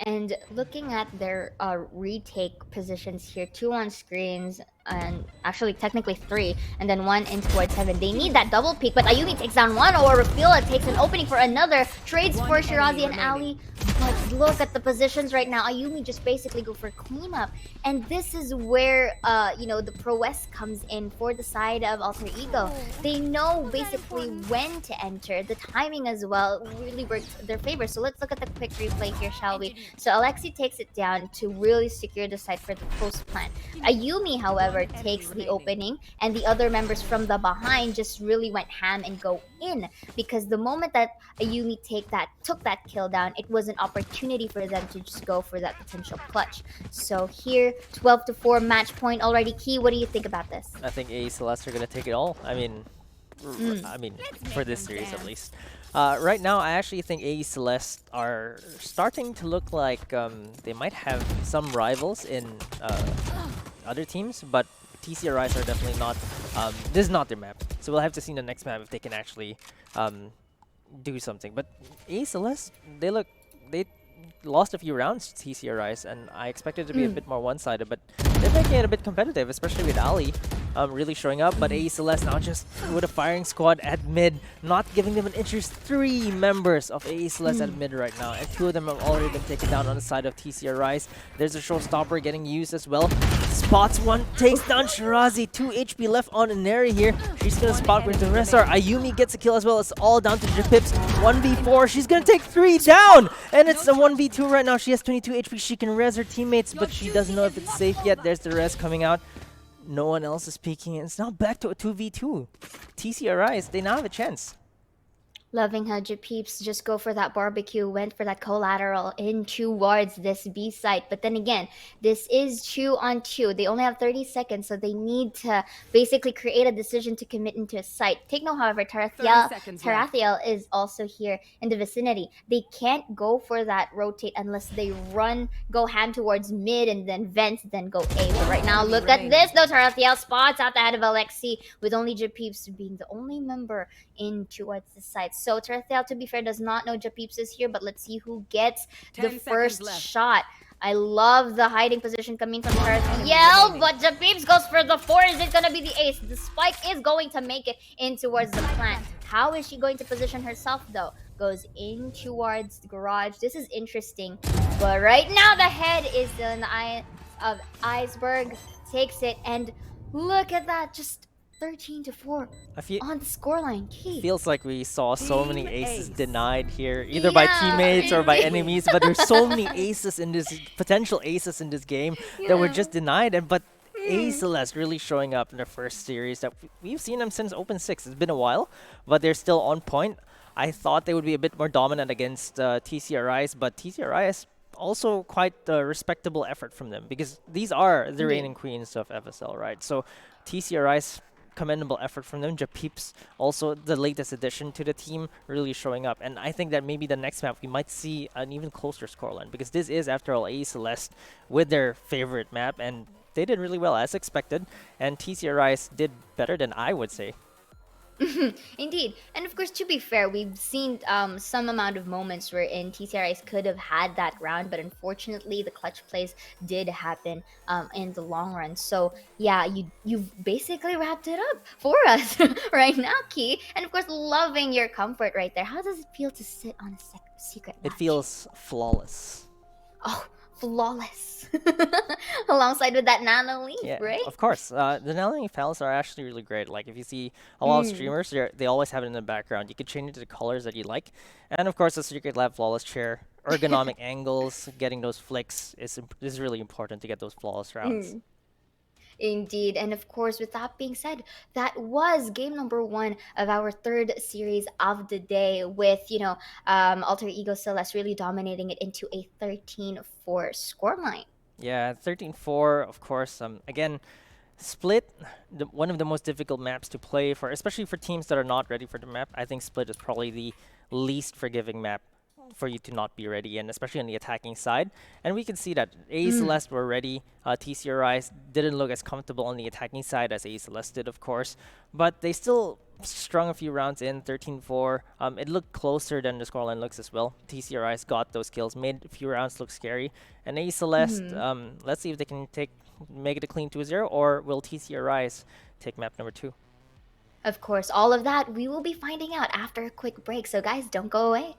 Speaker 2: And looking at their retake positions here, 2 on screens, and actually technically 3, and then 1 in towards heaven. They need that double peek, but Ayumi takes down 1, or Rafila takes an opening for another. Trades for Shirazi and Ali. But look at the positions right now. Ayumi just basically go for cleanup. And this is where, the prowess comes in for the side of Alter Ego. They know basically when to enter. The timing as well really works in their favor. So let's look at the quick replay here, shall we? So Alexi takes it down to really secure the site for the post plant. Ayumi, however, takes the opening, and the other members from the behind just really went ham and go in, because the moment that Ayumi took that kill down, it was an opportunity for them to just go for that potential clutch. So here, 12-4 match point already. Key, what do you think about this?
Speaker 4: I think A Celeste are gonna take it all. I mean, for this series at least. Right now, I actually think AE Celeste are starting to look like they might have some rivals in other teams, but TCRIs are definitely not. This is not their map, so we'll have to see in the next map if they can actually do something. But AE Celeste, they lost a few rounds to TCRIs, and I expected it to be a bit more one-sided, but they're making it a bit competitive, especially with Ali really showing up. But AE Celeste now just with a firing squad at mid, not giving them an inch. There's 3 members of AE Celeste at mid right now, and 2 of them have already been taken down on the side of TCRIs. There's a showstopper getting used as well. Spots 1, takes down Shirazi. 2 HP left on Ineri here. She's gonna spot where the rest are. Ayumi gets a kill as well. It's all down to Japips. 1v4. She's gonna take 3 down, and it's a 1v2 right now. She has 22 HP. She can res her teammates, but she doesn't know if it's safe yet. There's the res coming out. No one else is peeking. It's now back to a 2v2. TCRIs, they now have a chance.
Speaker 2: Loving how Japeeps just go for that barbecue, went for that collateral in towards this B site. But then again, this is 2 on 2. They only have 30 seconds, so they need to basically create a decision to commit into a site. Take note, however, Tarathiel is also here in the vicinity. They can't go for that rotate unless they go ham towards mid and then vent, then go A. But right now, look at this though. Tarathiel spots out the head of Alexi, with only Japeeps being the only member in towards the site. So Tarathiel, to be fair, does not know Japeeps is here, but let's see who gets the first shot. I love the hiding position coming from Tarathiel, but Japeeps goes for the 4. Is it going to be the ace? The spike is going to make it in towards the plant. How is she going to position herself, though? Goes in towards the garage. This is interesting. But right now, the head is in the eye of Iceberg. Takes it, and look at that. Just 13-4 on the scoreline. Key.
Speaker 4: Feels like we saw so many aces denied here, either by teammates or by enemies. But there's so many aces in this, potential aces in this game that were just denied. But AE Celeste really showing up in their first series. That we've seen them since Open 6. It's been a while, but they're still on point. I thought they would be a bit more dominant against TCRIs, but TCRIs also quite a respectable effort from them, because these are the reigning queens of FSL, right? So TCRIs, commendable effort from them. Japeeps, also the latest addition to the team, really showing up. And I think that maybe the next map we might see an even closer scoreline, because this is, after all, AE Celeste with their favorite map, and they did really well as expected. And TCRIs did better than I would say.
Speaker 2: Indeed. And of course, to be fair, we've seen some amount of moments wherein TCRIs could have had that round, but unfortunately the clutch plays did happen in the long run. So yeah, you've basically wrapped it up for us right now, Key. And of course, loving your comfort right there. How does it feel to sit on a secret match?
Speaker 4: It feels flawless.
Speaker 2: Oh, flawless. Alongside with that nano leaf, right?
Speaker 4: Of course. The nano leaf palettes are actually really great. Like, if you see a lot of streamers, they always have it in the background. You can change it to the colors that you like. And of course, the Secret Lab flawless chair, ergonomic angles, getting those flicks is really important to get those flawless rounds.
Speaker 2: Indeed. And of course, with that being said, that was game number one of our third series of the day with, Alter Ego Celeste really dominating it into a 13-4 scoreline.
Speaker 4: Yeah, 13-4, of course. Again, Split, one of the most difficult maps to play for, especially for teams that are not ready for the map. I think Split is probably the least forgiving map for you to not be ready, and especially on the attacking side. And we can see that A Celeste were ready. TCRI didn't look as comfortable on the attacking side as A Celeste did, of course, but they still strung a few rounds in, 13-4. It looked closer than the scoreline looks as well. TCRI's got those kills, made a few rounds look scary. And A Celeste, let's see if they can make it a clean 2-0, or will TCRI's take map number 2?
Speaker 2: Of course, all of that we will be finding out after a quick break. So guys, don't go away.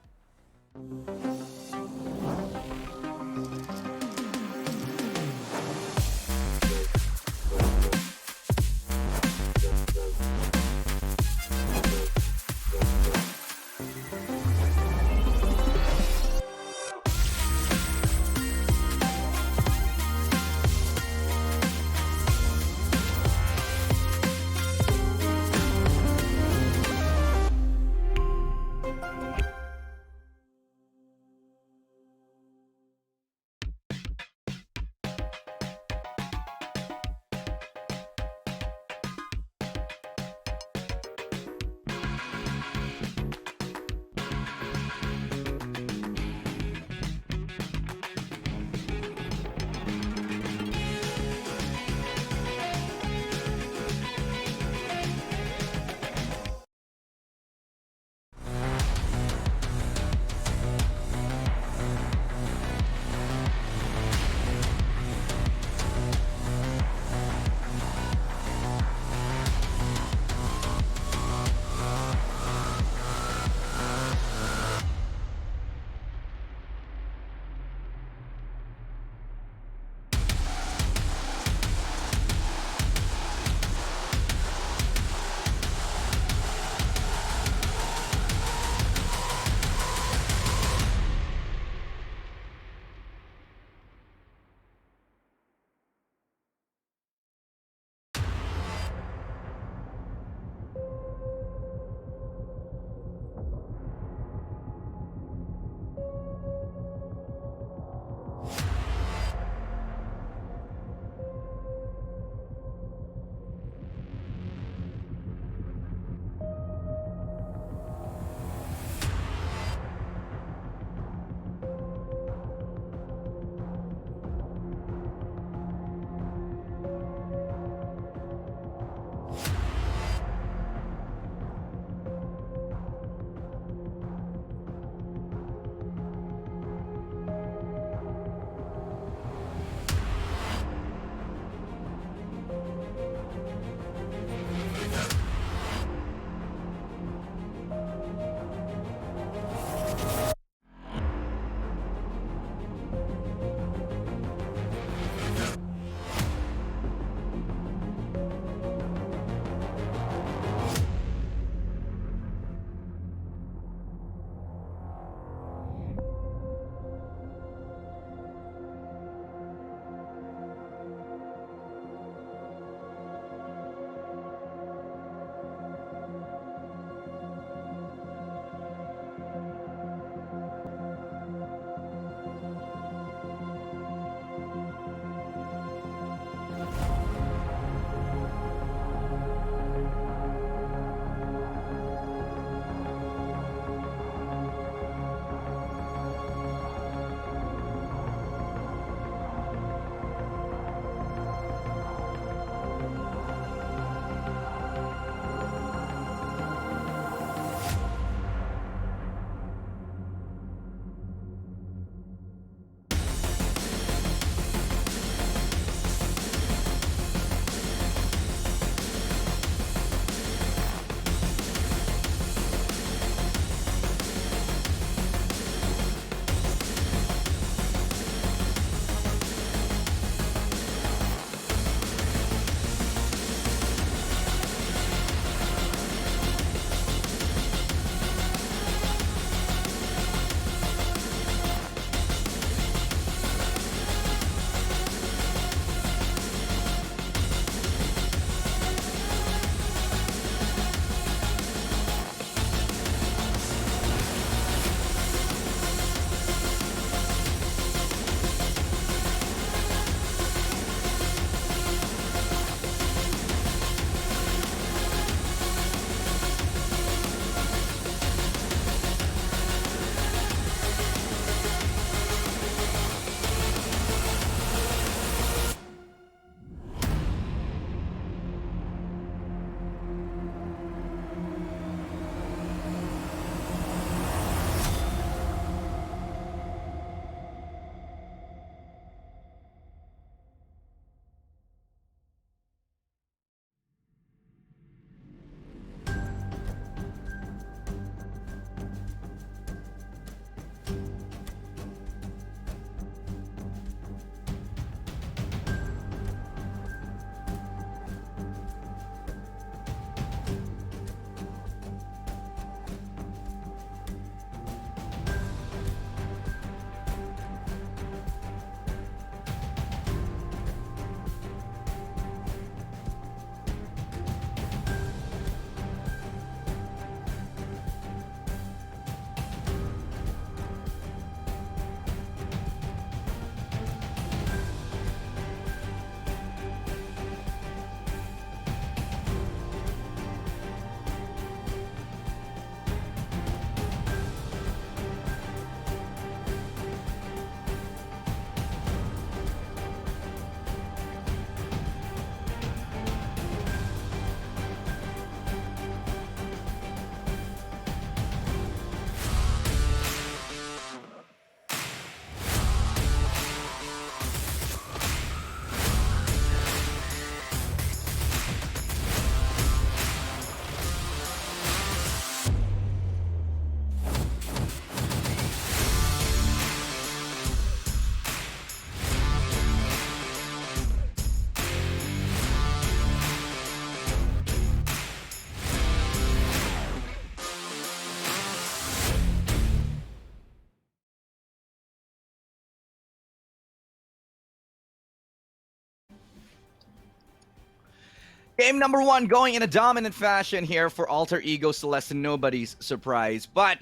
Speaker 1: Game number 1 going in a dominant fashion here for Alter Ego Celeste, nobody's surprise. But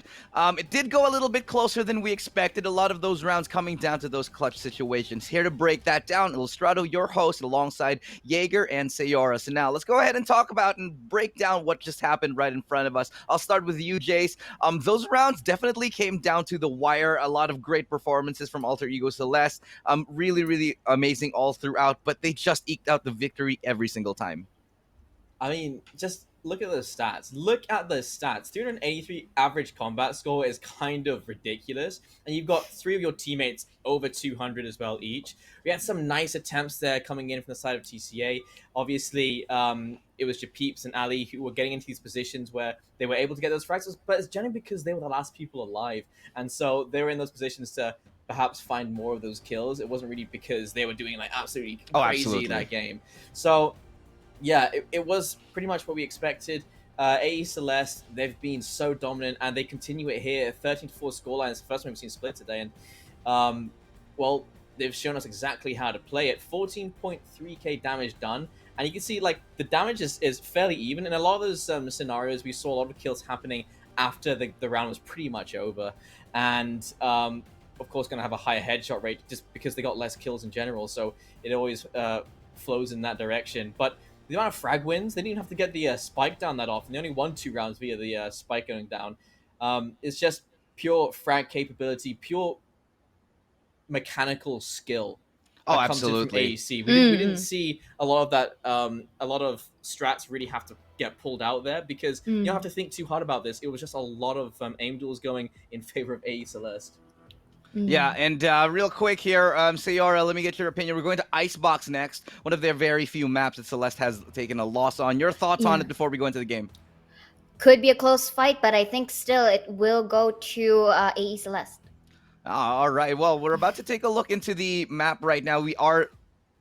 Speaker 1: it did go a little bit closer than we expected. A lot of those rounds coming down to those clutch situations. Here to break that down, Illustrato, your host, alongside Jaeger and Sayora. So now let's go ahead and talk about and break down what just happened right in front of us. I'll start with you, Jace. Those rounds definitely came down to the wire. A lot of great performances from Alter Ego Celeste. Really, really amazing all throughout. But they just eked out the victory every single time.
Speaker 3: I mean, just look at the stats. Look at the stats. 383 average combat score is kind of ridiculous. And you've got 3 of your teammates over 200 as well each. We had some nice attempts there coming in from the side of TCA. Obviously, it was Japeeps and Ali who were getting into these positions where they were able to get those frags, but it's generally because they were the last people alive. And so they were in those positions to perhaps find more of those kills. It wasn't really because they were doing like absolutely crazy that game. So yeah, it was pretty much what we expected. AE Celeste, they've been so dominant, and they continue it here. 13-4 scoreline is the first time we've seen split today, and well, they've shown us exactly how to play it. 14.3k damage done, and you can see like the damage is fairly even. In a lot of those scenarios, we saw a lot of kills happening after the round was pretty much over, and of course going to have a higher headshot rate just because they got less kills in general, so it always flows in that direction. But the amount of frag wins, they didn't even have to get the spike down that often. They only won 2 rounds via the spike going down. It's just pure frag capability, pure mechanical skill.
Speaker 1: Oh, absolutely.
Speaker 3: Comes in from AEC. We didn't see a lot of that. A lot of strats really have to get pulled out there because you don't have to think too hard about this. It was just a lot of aim duels going in favor of AE Celeste.
Speaker 1: Yeah, and real quick here, Sayora, let me get your opinion. We're going to Icebox next, one of their very few maps that Celeste has taken a loss on. Your thoughts on it before we go into the game?
Speaker 2: Could be a close fight, but I think still it will go to AE Celeste.
Speaker 1: All right, well, we're about to take a look into the map right now. We are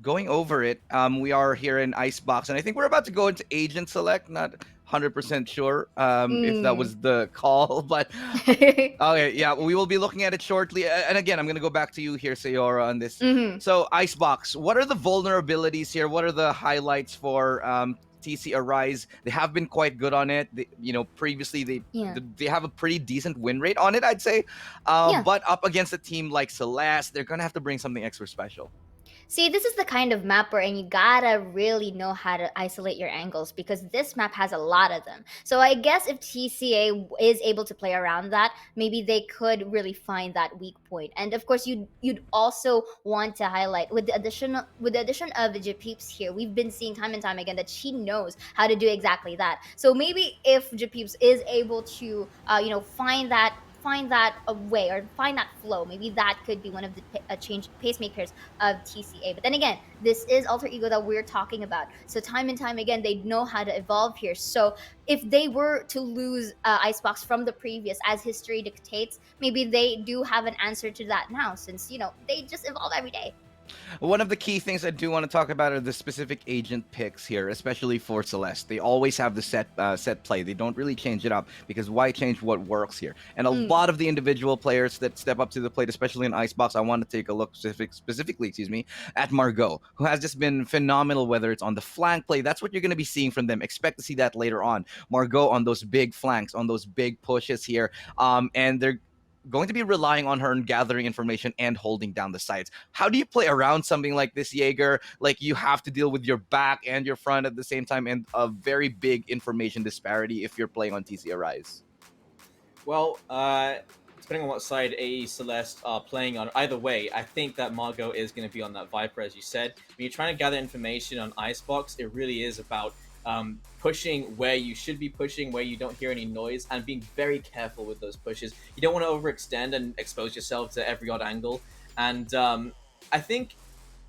Speaker 1: going over it. We are here in Icebox, and I think we're about to go into Agent Select, not 100% sure if that was the call, but okay, yeah, we will be looking at it shortly. And again, I'm going to go back to you here, Sayora, on this. So, Icebox, what are the vulnerabilities here? What are the highlights for TC Arise? They have been quite good on it. They, previously they have a pretty decent win rate on it, I'd say. But up against a team like Celeste, they're going to have to bring something extra special.
Speaker 2: See, this is the kind of map wherein you gotta really know how to isolate your angles because this map has a lot of them. So I guess if TCA is able to play around that, maybe they could really find that weak point. And of course, you'd also want to highlight with the addition of Japeeps here. We've been seeing time and time again that she knows how to do exactly that. So maybe if Japeeps is able to, find that a way or find that flow, maybe that could be one of the change pacemakers of TCA. But then again, this is Alter Ego that we're talking about, so time and time again they know how to evolve here. So if they were to lose Icebox from the previous, as history dictates, maybe they do have an answer to that now, since they just evolve every day.
Speaker 1: One of the key things I do want to talk about are the specific agent picks here, especially for Celeste. They always have the set play. They don't really change it up because why change what works here? And a lot of the individual players that step up to the plate, especially in Icebox, I want to take a look specifically at Margot, who has just been phenomenal, whether it's on the flank play. That's what you're going to be seeing from them. Expect to see that later on. Margot on those big flanks, on those big pushes here. And they're going to be relying on her and gathering information and holding down the sides. How do you play around something like this, Jaeger? Like, you have to deal with your back and your front at the same time, and a very big information disparity if you're playing on TC Arise.
Speaker 3: Well, depending on what side AE Celeste are playing on, either way, I think that Margot is going to be on that Viper, as you said. When you're trying to gather information on Icebox, it really is about pushing where you should be pushing, where you don't hear any noise, and being very careful with those pushes. You don't want to overextend and expose yourself to every odd angle. And I think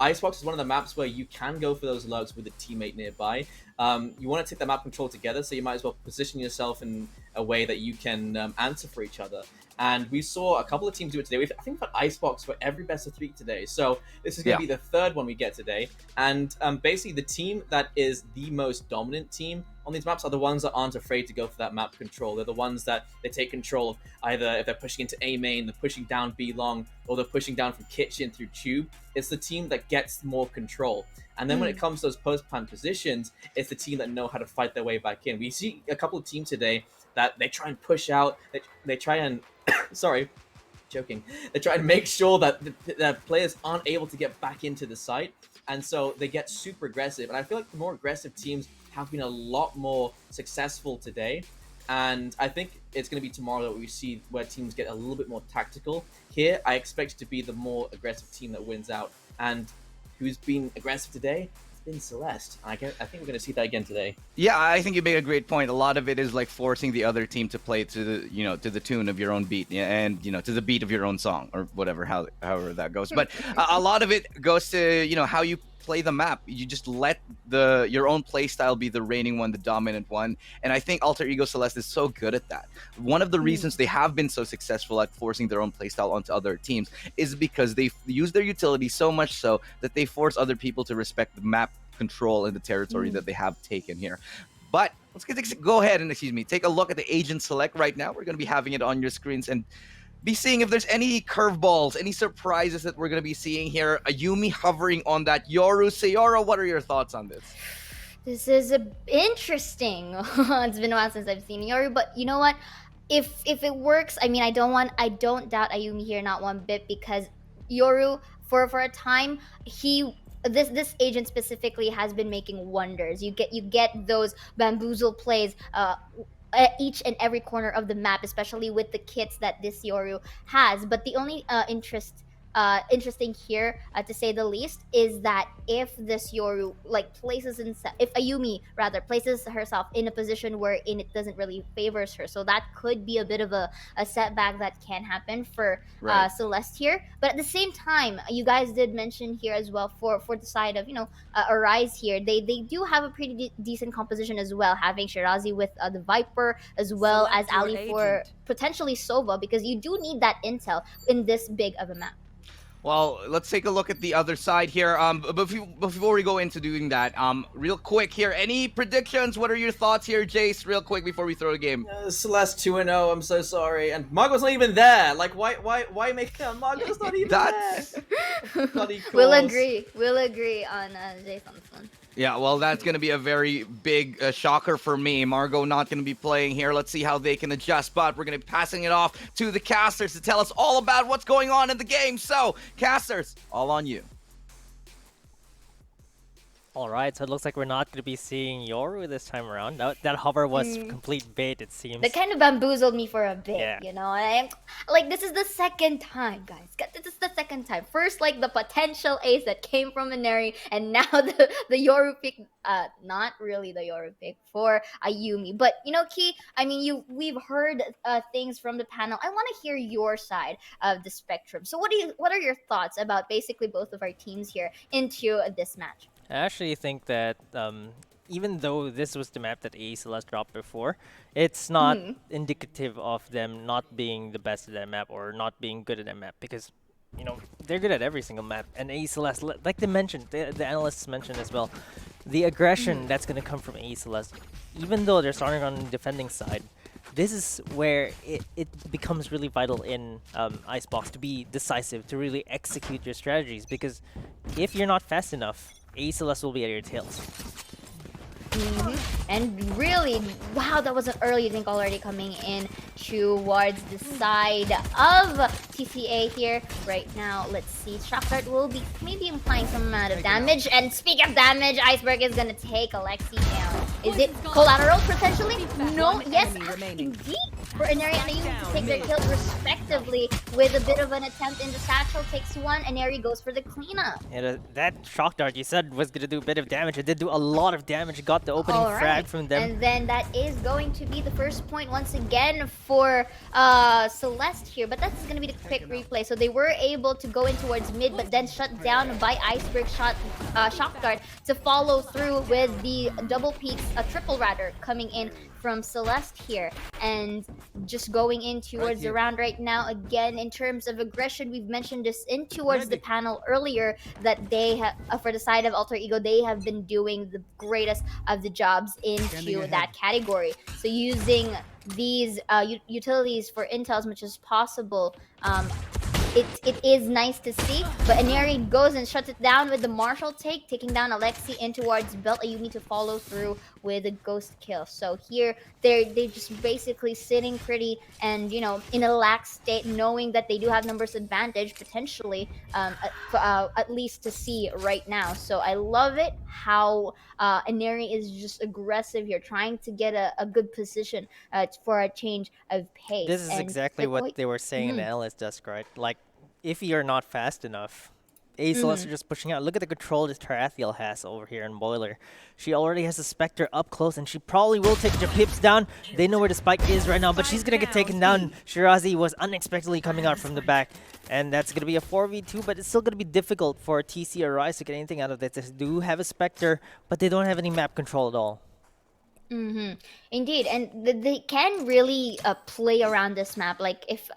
Speaker 3: Icebox is one of the maps where you can go for those lurks with a teammate nearby. You want to take the map control together, so you might as well position yourself in a way that you can answer for each other. And we saw a couple of teams do it today. I think we've got Icebox for every best of 3 today. So this is going to be the third one we get today. And basically the team that is the most dominant team on these maps are the ones that aren't afraid to go for that map control. They're the ones that they take control of, either if they're pushing into A main, they're pushing down B long, or they're pushing down from kitchen through tube. It's the team that gets more control. And then when it comes to those post-plant positions, it's the team that know how to fight their way back in. We see a couple of teams today that they try and push out, they try and, sorry, joking, they try and make sure that the players aren't able to get back into the site. And so they get super aggressive. And I feel like the more aggressive teams have been a lot more successful today. And I think it's going to be tomorrow that we see where teams get a little bit more tactical. Here, I expect it to be the more aggressive team that wins out. And who's been aggressive today? It's been Celeste. I think we're going to see that again today.
Speaker 1: Yeah, I think you make a great point. A lot of it is like forcing the other team to play to the to the tune of your own beat, and to the beat of your own song or whatever, however that goes. But a lot of it goes to how you play the map. You just let your own play style be the reigning one, the dominant one. And I think Alter Ego Celeste is so good at that. One of the reasons they have been so successful at forcing their own play style onto other teams is because they use their utility so much so that they force other people to respect the map control and the territory that they have taken here. But let's go ahead and take a look at the agent select right now. We're going to be having it on your screens and be seeing if there's any curveballs, any surprises that we're going to be seeing here. Ayumi hovering on that Yoru. Sayora, what are your thoughts on this?
Speaker 2: This is interesting. It's been a while since I've seen Yoru, but you know what? If it works, I mean, I don't doubt Ayumi here, not one bit, because Yoru, for a time, this agent specifically has been making wonders. You get those bamboozle plays at each and every corner of the map, especially with the kits that this Yoru has. But the only interesting here, to say the least, is that if this Yoru if Ayumi rather places herself in a position where it doesn't really favors her, so that could be a bit of a setback that can happen for Celeste here. But at the same time, you guys did mention here as well for the side of Arise here, they do have a pretty decent composition as well, having Shirazi with the Viper as well as
Speaker 5: Select your
Speaker 2: Ali for
Speaker 5: agent.
Speaker 2: potentially Sova, because you do need that intel in this big of a map.
Speaker 1: Well, let's take a look at the other side here. Before we go into doing that, real quick here, any predictions? What are your thoughts here, Jace? Real quick before we throw the game.
Speaker 3: Celeste 2-0, I'm so sorry. And Margot's not even there. Like, why make Margot's not even there? Bloody
Speaker 2: We'll
Speaker 3: calls.
Speaker 2: agree on Jace on this one.
Speaker 1: Yeah, well, that's going to be a very big shocker for me. Margot not going to be playing here. Let's see how they can adjust, but we're going to be passing it off to the casters to tell us all about what's going on in the game. So, casters, all on you.
Speaker 4: All right, so it looks like we're not going to be seeing Yoru this time around. That hover was complete bait, it seems.
Speaker 2: That kind of bamboozled me for a bit,
Speaker 4: Yeah.
Speaker 2: I'm like, this is the second time, guys. This is the second time. First, like, the potential ace that came from Inari, and now the Yoru pick, not really the Yoru pick for Ayumi. But, Ki, I mean, we've heard things from the panel. I want to hear your side of the spectrum. So what are your thoughts about basically both of our teams here into this match?
Speaker 4: I actually think that even though this was the map that Celeste dropped before, it's not indicative of them not being the best at that map or not being good at that map, because they're good at every single map. And Celeste, like they mentioned, the analysts mentioned as well, the aggression that's going to come from Celeste, even though they're starting on the defending side, this is where it becomes really vital in Icebox to be decisive, to really execute your strategies, because if you're not fast enough, Celeste will be at your tails.
Speaker 2: And really, wow, that was an early link already coming in towards the side of TCA here. Right now, let's see. Shock Dart will be maybe implying some amount of damage. And speaking of damage, Iceberg is going to take Alexi down. Is it collateral potentially? No, yes, indeed. For Inari and Ayumi to take their kills respectively with a bit of an attempt in the satchel. Takes one, Inari goes for the cleanup.
Speaker 4: And that Shock Dart you said was going to do a bit of damage. It did do a lot of damage. It got the opening frag from them.
Speaker 2: And then that is going to be the first point once again for Celeste here. But that's going to be the quick replay. So they were able to go in towards mid, but then shut down by Iceberg Shock Dart to follow through with the double peaks, a triple rather, coming in from Celeste here. And just going in towards the round right now, again, in terms of aggression, we've mentioned this in towards the panel earlier, that they have, for the side of Alter Ego, they have been doing the greatest of the jobs into that category. So using these utilities for intel as much as possible, it is nice to see. But Ineri goes and shuts it down with the Marshall take, taking down Alexi in towards Belt Ayumi to follow through with a ghost kill. So here they're just basically sitting pretty and in a lax state, knowing that they do have numbers advantage potentially, at least to see right now. So I love it how Ineri is just aggressive here, trying to get a good position for a change of pace.
Speaker 4: This is
Speaker 2: And
Speaker 4: exactly what they were saying in the LS desk, right? Like, if you're not fast enough, Celeste are just pushing out. Look at the control that Tarathiel has over here in Boiler. She already has a Spectre up close, and she probably will take Japips down. They know where the spike is right now, but she's going to get taken down. Shirazi was unexpectedly coming out from the back, and that's going to be a 4v2, but it's still going to be difficult for TC or Rise to get anything out of this. They do have a Spectre, but they don't have any map control at all.
Speaker 2: Indeed, and they can really play around this map. Like, if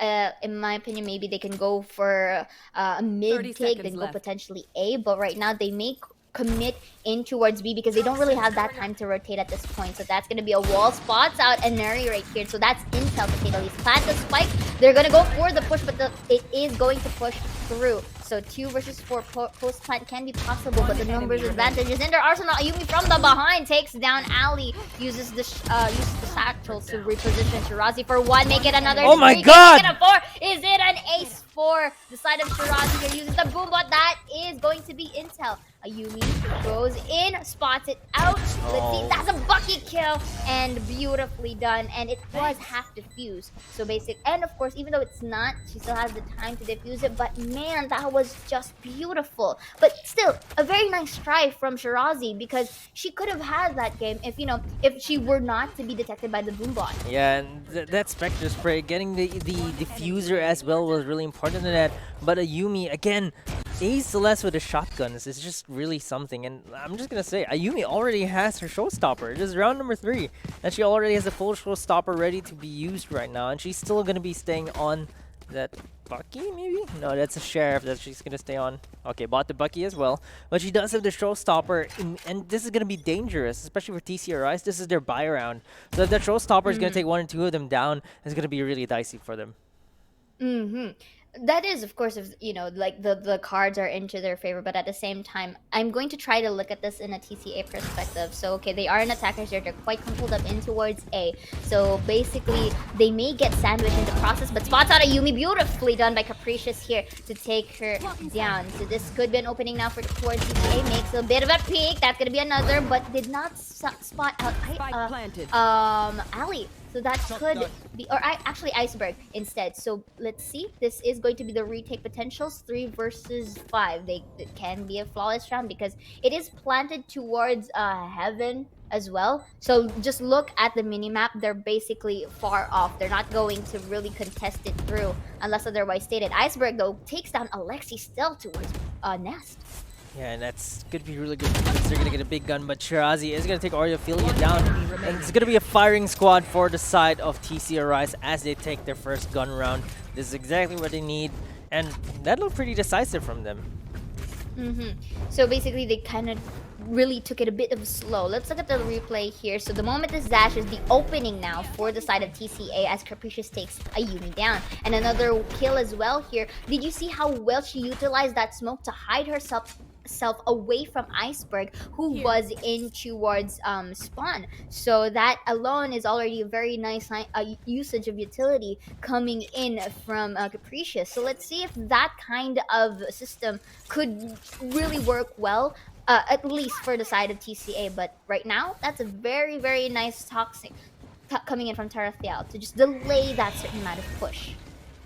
Speaker 2: in my opinion, maybe they can go for a mid
Speaker 5: 30
Speaker 2: take,
Speaker 5: seconds
Speaker 2: then go
Speaker 5: left.
Speaker 2: potentially A. But right now, they may commit in towards B because they don't really have that time to rotate at this point. So that's going to be a wall. Spots out Ineri right here. So that's intel to say the least. Plant the spike. They're going to go for the push, but it is going to push through. So 2 versus 4 post plant can be possible, but the numbers advantage is in their arsenal. Ayumi from the behind takes down Ali, uses the satchel to reposition Shirazi for 1, make it another.
Speaker 4: Oh my
Speaker 2: 3,
Speaker 4: god!
Speaker 2: Make it a 4. Is it an ace for the side of Shirazi here? Uses the boombot. That is going to be intel. Ayumi goes in, spots it out. Let's see, that's a bucket kill, and beautifully done. And it was half defused. So basic, and of course, even though it's not, she still has the time to defuse it. But man, that was just beautiful. But still, a very nice try from Shirazi, because she could have had that game if she were not to be detected by the boombot.
Speaker 4: Yeah, and that Spectre spray, getting the diffuser as well was really important in that. But Ayumi, again, Celeste with the shotguns is just really something. And I'm just going to say, Ayumi already has her showstopper. This is round number 3. And she already has a full showstopper ready to be used right now. And she's still going to be staying on that Bucky, maybe? No, that's a Sheriff that she's going to stay on. Okay, bought the Bucky as well. But she does have the showstopper. And this is going to be dangerous, especially for TC Rise. This is their buy round. So if that showstopper is going to take 1 or 2 of them down, it's going to be really dicey for them.
Speaker 2: That is, of course, if like the cards are into their favor, but at the same time, I'm going to try to look at this in a TCA perspective. So, okay, they are an attackers here. They're quite controlled up in towards A. So basically, they may get sandwiched in the process, but spots out Ayumi, beautifully done by Capricious here to take her down. So this could be an opening now for towards TCA. Makes a bit of a peek. That's gonna be another, but did not spot out Ali. So that could be, or actually Iceberg instead. So let's see. This is going to be the retake potentials, 3 versus 5. It can be a flawless round because it is planted towards heaven as well. So just look at the minimap. They're basically far off. They're not going to really contest it through unless otherwise stated. Iceberg, though, takes down Alexi still towards Nest.
Speaker 4: Yeah, and that's going to be really good because they're going to get a big gun, but Shirazi is going to take Aureophilia down. And it's going to be a firing squad for the side of TC Rise as they take their first gun round. This is exactly what they need, and that looked pretty decisive from them.
Speaker 2: So basically, they kind of really took it a bit of slow. Let's look at the replay here. So the moment this dash is the opening now for the side of TCA as Capricious takes Ayumi down. And another kill as well here. Did you see how well she utilized that smoke to hide herself away from Iceberg, who was in towards spawn? So that alone is already a very nice usage of utility coming in from Capricious. So let's see if that kind of system could really work well, at least for the side of TCA. But right now, that's a very, very nice toxic coming in from Tarathiel to just delay that certain amount of push.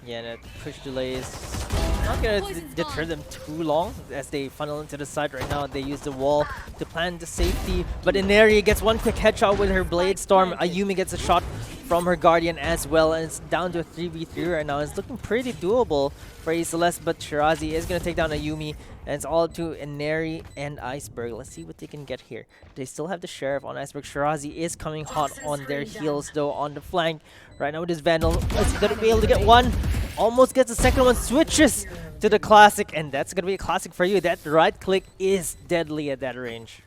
Speaker 4: Yeah, that push delay is not going to deter them too long as they funnel into the side right now. They use the wall to plan the safety, but Ineri gets one quick headshot with her Blade Storm. Ayumi gets a shot from her Guardian as well, and it's down to a 3v3 right now. It's looking pretty doable for Celeste, but Shirazi is going to take down Ayumi, and it's all to Ineri and Iceberg. Let's see what they can get here. They still have the Sheriff on Iceberg. Shirazi is coming hot on their heels, though, on the flank. Right now with his Vandal, it's going to be able to get one. Almost gets the second one, switches to the Classic, and that's going to be a Classic for you. That right click is deadly at that range.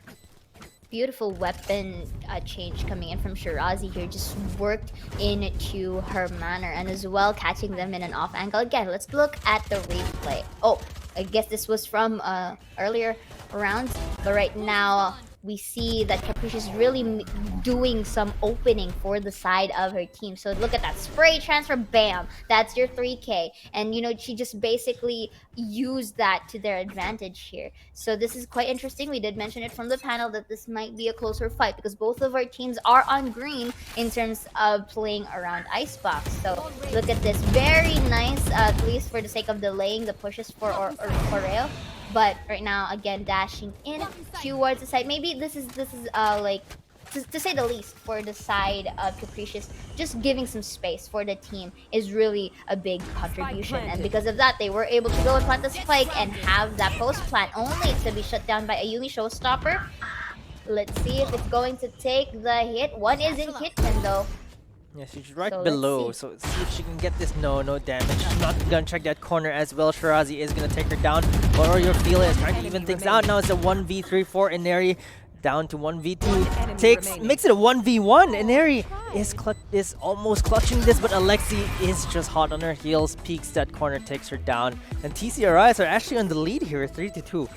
Speaker 2: Beautiful weapon change coming in from Shirazi here, just worked into her manner, and as well catching them in an off angle. Again, let's look at the replay. Oh, I guess this was from earlier rounds, but right now we see that Caprice is really doing some opening for the side of her team. So look at that spray transfer, bam, that's your 3k, and you know, she just basically used that to their advantage here. So this is quite interesting. We did mention it from the panel that this might be a closer fight because both of our teams are on green in terms of playing around Icebox. So look at this, very nice, at least for the sake of delaying the pushes for Oreo. But right now, again, dashing in towards the side. Maybe this is like, to say the least, for the side of Capricious, just giving some space for the team is really a big contribution. And because of that, they were able to go and plant the spike and have that post plant only to be shut down by a Yumi Showstopper. Let's see if it's going to take the hit. One is in Kitchen though.
Speaker 4: Yeah, she's right
Speaker 2: So
Speaker 4: below,
Speaker 2: let's
Speaker 4: so see if she can get this. No damage. She's not gonna check that corner as well. Shirazi is gonna take her down. But Oreo Fila is trying to even things out. Now it's a 1v3 for Inari, down to 1v2. Makes it a 1v1. Inari is almost clutching this, but Alexi is just hot on her heels. Peeks that corner, takes her down. And TCRIs are actually on the lead here, 3-2.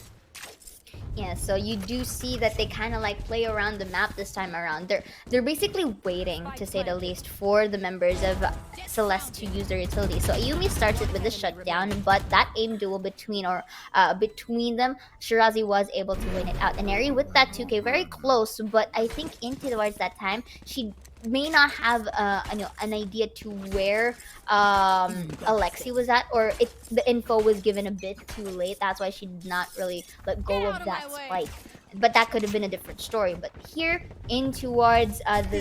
Speaker 2: Yeah, so you do see that they kind of like play around the map this time around. They're basically waiting, to say the least, for the members of Celeste to use their utility. So Ayumi starts it with the shutdown, but that aim duel between them, Shirazi was able to win it out. And Eri with that 2k, very close, but I think into towards that time, she may not have an idea to where Alexi was at, or the info was given a bit too late. That's why she did not really let go of that spike. But that could have been a different story. But here in towards the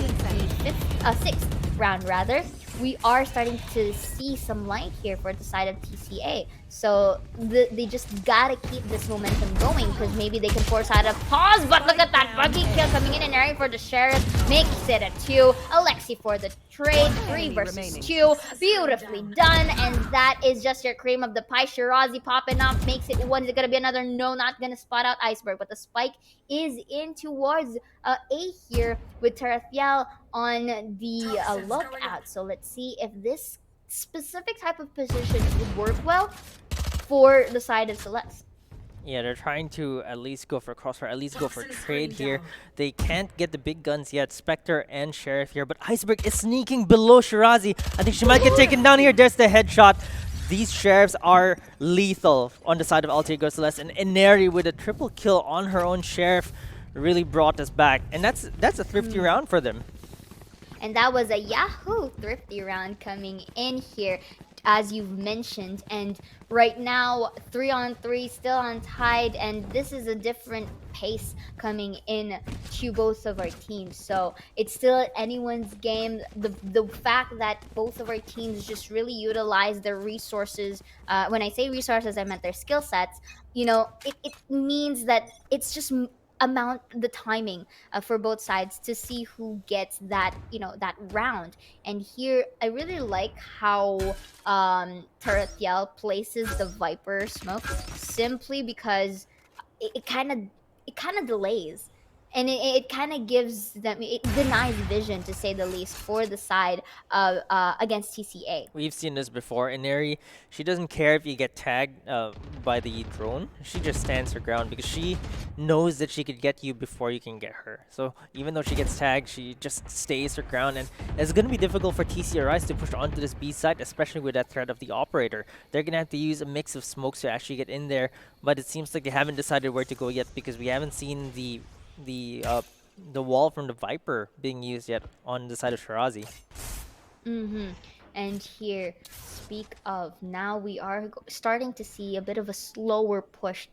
Speaker 2: sixth round rather, we are starting to see some light here for the side of TCA. So they just gotta keep this momentum going, because maybe they can force out a pause. But look at that buggy kill coming in, and Eri for the Sheriff makes it a 2. Alexi for the trade, 3 versus 2. Beautifully done, and that is just your cream of the pie. Shirazi popping up makes it 1. Is it gonna be another? No, not gonna spot out Iceberg, but the spike is in towards A here with Tarathiel on the lookout. So let's see if this specific type of position would work well for the side of Celeste.
Speaker 4: Yeah, they're trying to at least go for crossfire, at least go for trade here. They can't get the big guns yet, Spectre and Sheriff here, but Iceberg is sneaking below Shirazi. I think she might get taken down here. There's the headshot. These Sheriffs are lethal on the side of Altigo Celeste, and Inari with a triple kill on her own Sheriff really brought us back. And that's a thrifty round for them.
Speaker 2: And that was a Yahoo thrifty round coming in here, as you've mentioned. And right now, 3-on-3, still untied, and this is a different pace coming in to both of our teams. So it's still anyone's game. The fact that both of our teams just really utilize their resources, when I say resources, I meant their skill sets, you know, it means that it's just the timing for both sides to see who gets that, you know, that round. And here I really like how Tarathiel places the Viper smoke, simply because it kind of delays, and it kind of gives them, it denies vision, to say the least, for the side of against TCA.
Speaker 4: We've seen this before. Inari, she doesn't care if you get tagged by the drone. She just stands her ground because she knows that she could get you before you can get her. So even though she gets tagged, she just stays her ground. And it's going to be difficult for TCRIs to push onto this B side, especially with that threat of the operator. They're going to have to use a mix of smokes to actually get in there. But it seems like they haven't decided where to go yet, because we haven't seen the wall from the Viper being used yet on the side of Shirazi.
Speaker 2: And here, speak of, now we are starting to see a bit of a slower push,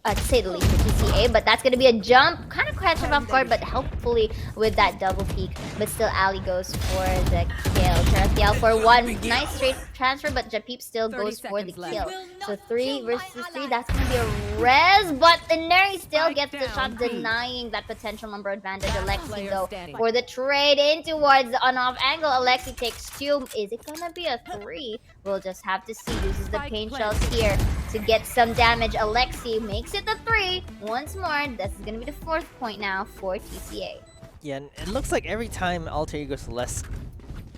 Speaker 2: to say the least, for TCA, but that's going to be a jump, kind of catch him off guard, but helpfully with that double peek. But still, Ali goes for the kill. Tarathiel for 1 nice straight transfer, but Japeep still
Speaker 5: 30
Speaker 2: goes for the
Speaker 5: seconds left.
Speaker 2: kill.
Speaker 5: You will
Speaker 2: So
Speaker 5: not
Speaker 2: 3
Speaker 5: kill my
Speaker 2: versus 3,
Speaker 5: ally.
Speaker 2: that's gonna be a res, but Inari still
Speaker 5: Spike
Speaker 2: gets the
Speaker 5: down,
Speaker 2: shot,
Speaker 5: B.
Speaker 2: denying that potential number advantage.
Speaker 5: Last
Speaker 2: Alexi
Speaker 5: player
Speaker 2: though
Speaker 5: standing.
Speaker 2: for the trade in towards the on-off angle. Alexi takes 2. Is it gonna be a 3? We'll just have to see. Uses the
Speaker 5: Spike
Speaker 2: pain
Speaker 5: planted.
Speaker 2: shells here to get some damage. Alexi makes it a 3 once more. This is gonna be the 4th point now for TCA.
Speaker 4: Yeah, and it looks like every time Alter Ego Celeste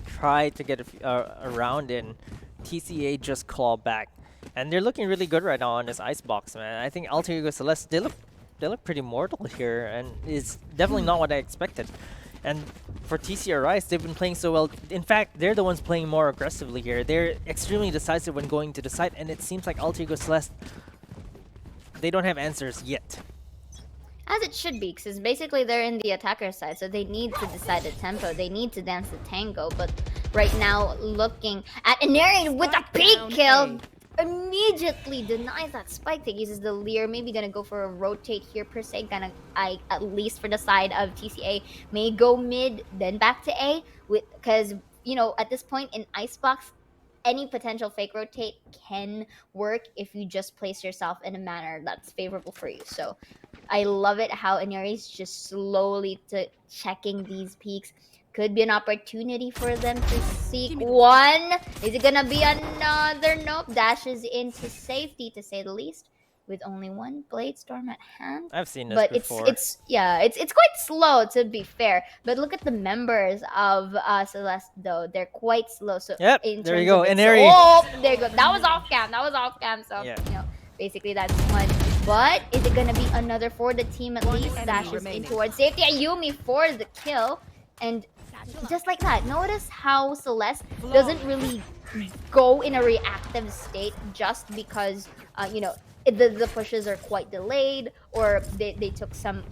Speaker 4: try to get a round in, TCA just claw back. And they're looking really good right now on this icebox, man. I think Alter Ego Celeste, they look pretty mortal here, and it's definitely not what I expected. And for TCR Rise, they've been playing so well. In fact, they're the ones playing more aggressively here. They're extremely decisive when going to the site, and it seems like Alter Ego Celeste, they don't have answers yet.
Speaker 2: As it should be, because basically they're in the attacker side, so they need to decide the tempo. They need to dance the tango, but right now, looking at Inari with a
Speaker 5: Spike
Speaker 2: peak
Speaker 5: down
Speaker 2: kill, immediately denies that spike take, uses the leer, maybe gonna go for a rotate here per se, gonna, at least for the side of TCA, may go mid, then back to A, because, you know, at this point in Icebox, any potential fake rotate can work if you just place yourself in a manner that's favorable for you. So I love it how Inari's just slowly checking these peaks. Could be an opportunity for them to seek one. Is it gonna be another? Nope. Dashes into safety, to say the least, with only one Blade Storm at hand.
Speaker 4: I've seen this
Speaker 2: But
Speaker 4: before.
Speaker 2: it's quite slow, to be fair. But look at the members of Celeste though; they're quite slow. So
Speaker 4: Yep,
Speaker 2: in
Speaker 4: there you
Speaker 2: terms
Speaker 4: go.
Speaker 2: of
Speaker 4: Inari.
Speaker 2: oh, there you go. That was off cam. So
Speaker 4: Yeah.
Speaker 2: you know, basically that's one. But is it gonna be another for the team at
Speaker 5: One
Speaker 2: least?
Speaker 5: enemy
Speaker 2: Dashes in
Speaker 5: remaining.
Speaker 2: towards safety. Ayumi for the kill, and just like that, notice how Celeste doesn't really go in a reactive state just because you know, the pushes are quite delayed, or they took some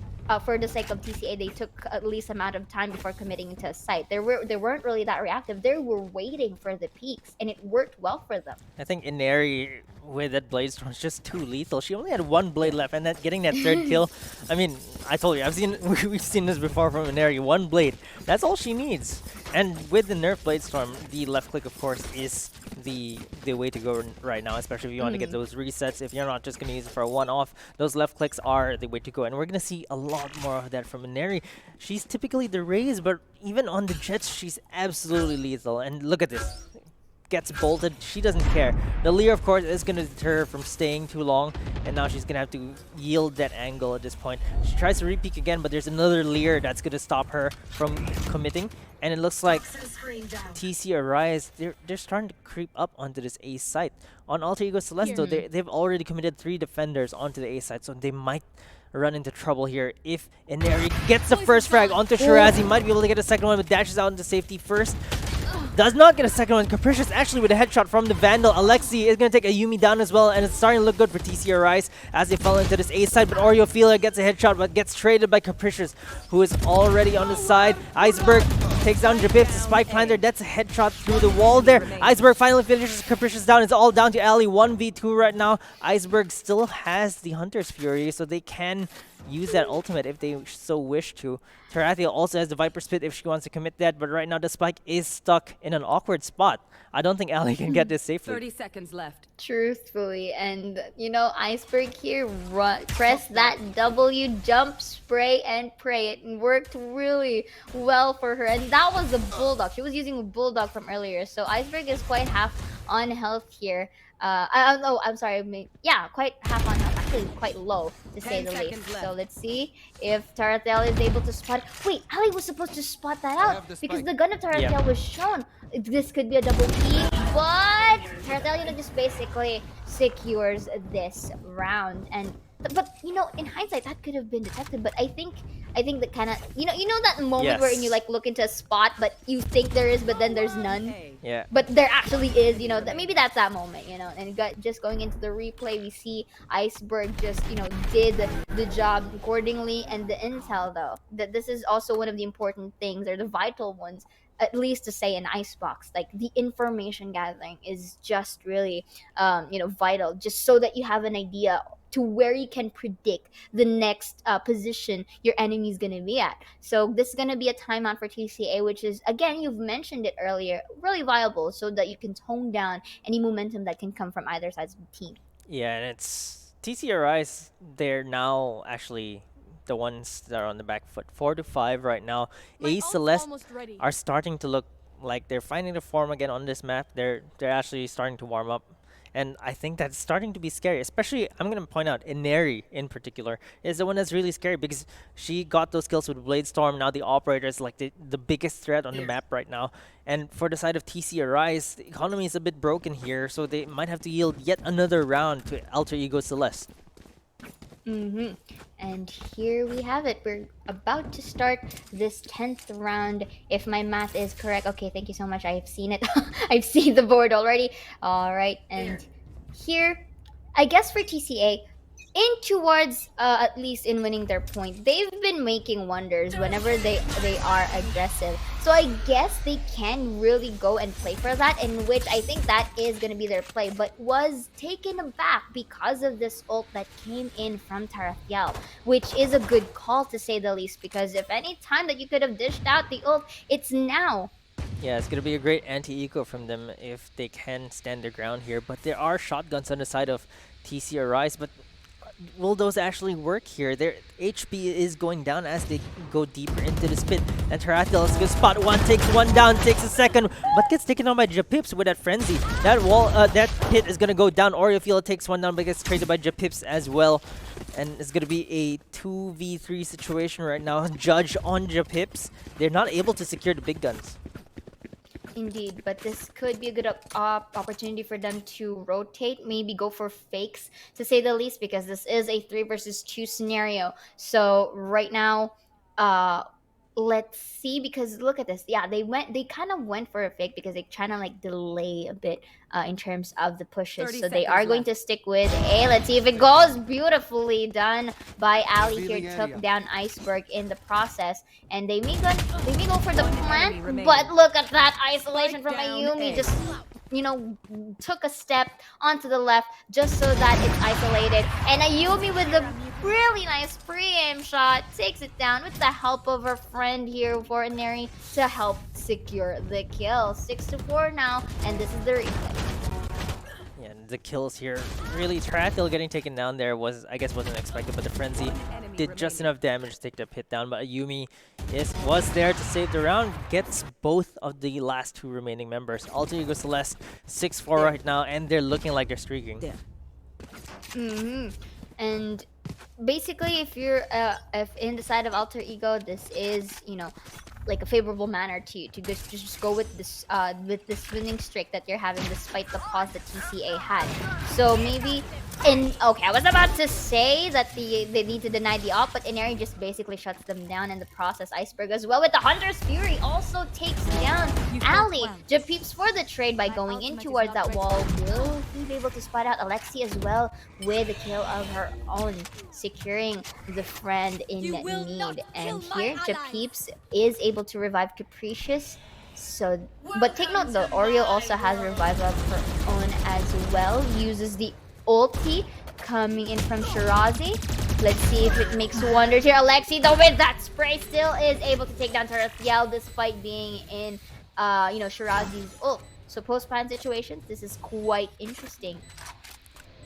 Speaker 2: for the sake of TCA, they took at least amount of time before committing to a site. They weren't really that reactive. They were waiting for the peaks, and it worked well for them.
Speaker 4: I think Inari with that Blade Storm is just too lethal. She only had one blade left, and that getting that 3rd kill. I mean, I told you, we've seen this before from Inari. One blade, that's all she needs. And with the nerf Blade Storm, the left click, of course, is the way to go right now, especially if you want to get those resets. If you're not just going to use it for a one-off, those left clicks are the way to go. And we're going to see a lot more of that from Inari. She's typically the Raze, but even on the Jets, she's absolutely lethal. And look at this. Gets bolted. She doesn't care. The Leer, of course, is going to deter her from staying too long, and now she's going to have to yield that angle at this point. She tries to re-peek again, but there's another Leer that's going to stop her from committing, and it looks like TC Arise, they're starting to creep up onto this A site. On Alter Ego Celeste, though, they've already committed 3 defenders onto the A site, so they might run into trouble here if Inari gets the first frag onto Shirazi. Might be able to get a second one, but dashes out into safety first. Does not get a second one. Capricious actually with a headshot from the Vandal. Alexi is going to take a Yumi down as well, and it's starting to look good for TCR Rise as they fall into this A side, but Oreophilia gets a headshot, but gets traded by Capricious, who is already on the side. Iceberg takes down Jabip to Spike Planter. That's a headshot through the wall there. Iceberg finally finishes Capricious down. It's all down to Ali. 1v2 right now. Iceberg still has the Hunter's Fury, so they can use that ultimate if they so wish to. Tarathiel also has the Viper Spit if she wants to commit that, but right now the Spike is stuck in an awkward spot. I don't think Ali can get this safely.
Speaker 5: 30 seconds left.
Speaker 2: Truthfully, and you know, Iceberg here press that W, jump, spray, and pray. It worked really well for her, and that was the Bulldog. She was using a Bulldog from earlier, so Iceberg is quite half on health here. I'm sorry, yeah, quite half on health. Actually, quite low, to say
Speaker 5: 10
Speaker 2: the least.
Speaker 5: seconds left.
Speaker 2: So let's see if Tarathiel is able to spot. Wait, Ali was supposed to spot that out because the gun of Tarathiel was shown. This could be a double peek, but Tarathiel, you know, just basically secures this round. And but you know, in hindsight, that could have been detected. But I think that kind of, you know that moment where you like look into a spot, but you think there is, but then there's none.
Speaker 4: Yeah.
Speaker 2: But there actually is, you know, maybe that's that moment, you know. And just going into the replay, we see Iceberg just, you know, did the job accordingly. And the intel, though, that this is also one of the important things, or the vital ones. at least to say an icebox, like the information gathering is just really vital, just so that you have an idea to where you can predict the next position your enemy is going to be at. So this is going to be a timeout for TCA, which is, again, you've mentioned it earlier, really viable, so that you can tone down any momentum that can come from either side of the team.
Speaker 4: Yeah, and it's TCRIs. They're now actually the ones that are on the back foot. 4-5 right now. Celeste
Speaker 5: ready.
Speaker 4: are starting to look like they're finding the form again on this map. They're actually starting to warm up. And I think that's starting to be scary. Especially, I'm going to point out, Ineri in particular is the one that's really scary because she got those kills with Blade Storm. Now the operator is like the biggest threat on the map right now. And for the side of TC Arise, the economy is a bit broken here, so they might have to yield yet another round to Alter Ego Celeste.
Speaker 2: And here we have it. We're about to start this 10th round, if my math is correct. Okay, thank you so much. I've seen it. I've seen the board already. All right, and here, I guess for TCA, in towards at least in winning their point, they've been making wonders whenever they are aggressive. So I guess they can really go and play for that, in which I think that is going to be their play, but was taken aback because of this ult that came in from Tarathiel, which is a good call to say the least, because if any time that you could have dished out the ult, it's now.
Speaker 4: Yeah, it's going to be a great anti-eco from them if they can stand their ground here, but there are shotguns on the side of TC Arise, but will those actually work here? Their HP is going down as they go deeper into this pit. And Tarathiel is going to spot one, takes one down, takes a second, but gets taken on by Japips with that frenzy. That wall, that pit is going to go down. Oriofield takes one down, but gets traded by Japips as well. And it's going to be a 2v3 situation right now. Judge on Japips. They're not able to secure the big guns.
Speaker 2: Indeed, but this could be a good opportunity for them to rotate, maybe go for fakes, to say the least, because this is a 3 versus 2 scenario. So right now, let's see, because look at this. Yeah, they kind of went for a fake because they trying to like delay a bit in terms of the pushes. So they are going to stick with A. Let's see if it goes. Beautifully done by Ali here. Took down Iceberg in the process, and they may go for the plant, but look at that isolation from Ayumi. Just took a step onto the left just so that it's isolated, and Ayumi with the really nice pre-aim shot takes it down with the help of her friend here for Ineri to help secure the kill. 6-4 now, and this is the replay.
Speaker 4: Yeah, the kills here. Really, Tarathiel getting taken down there wasn't expected, but the frenzy did just enough damage to take the pit down. But Ayumi was there to save the round, gets both of the last two remaining members. Alter Ego Celeste 6-4 right now, and they're looking like they're streaking.
Speaker 2: And basically, if you're if in the side of Alter Ego, this is like a favorable manner to just go with this winning streak that you're having despite the pause that TCA had. So maybe okay, I was about to say that they need to deny the op, but Ineri just basically shuts them down in the process. Iceberg as well with the Hunter's Fury also takes down Ali. Japeeps for the trade by going in towards that wall. Will he be able to spot out Alexi as well with a kill of her own, securing the friend in need? And here Japeeps is able to revive Capricious. So, but take note though, Oreo also has revival of her own as well. Uses the ulti coming in from Shirazi. Let's see if it makes wonders here. Alexi, though, with that spray, still is able to take down Tarathiel despite being in, Shirazi's ult. So post-plan situations, this is quite interesting.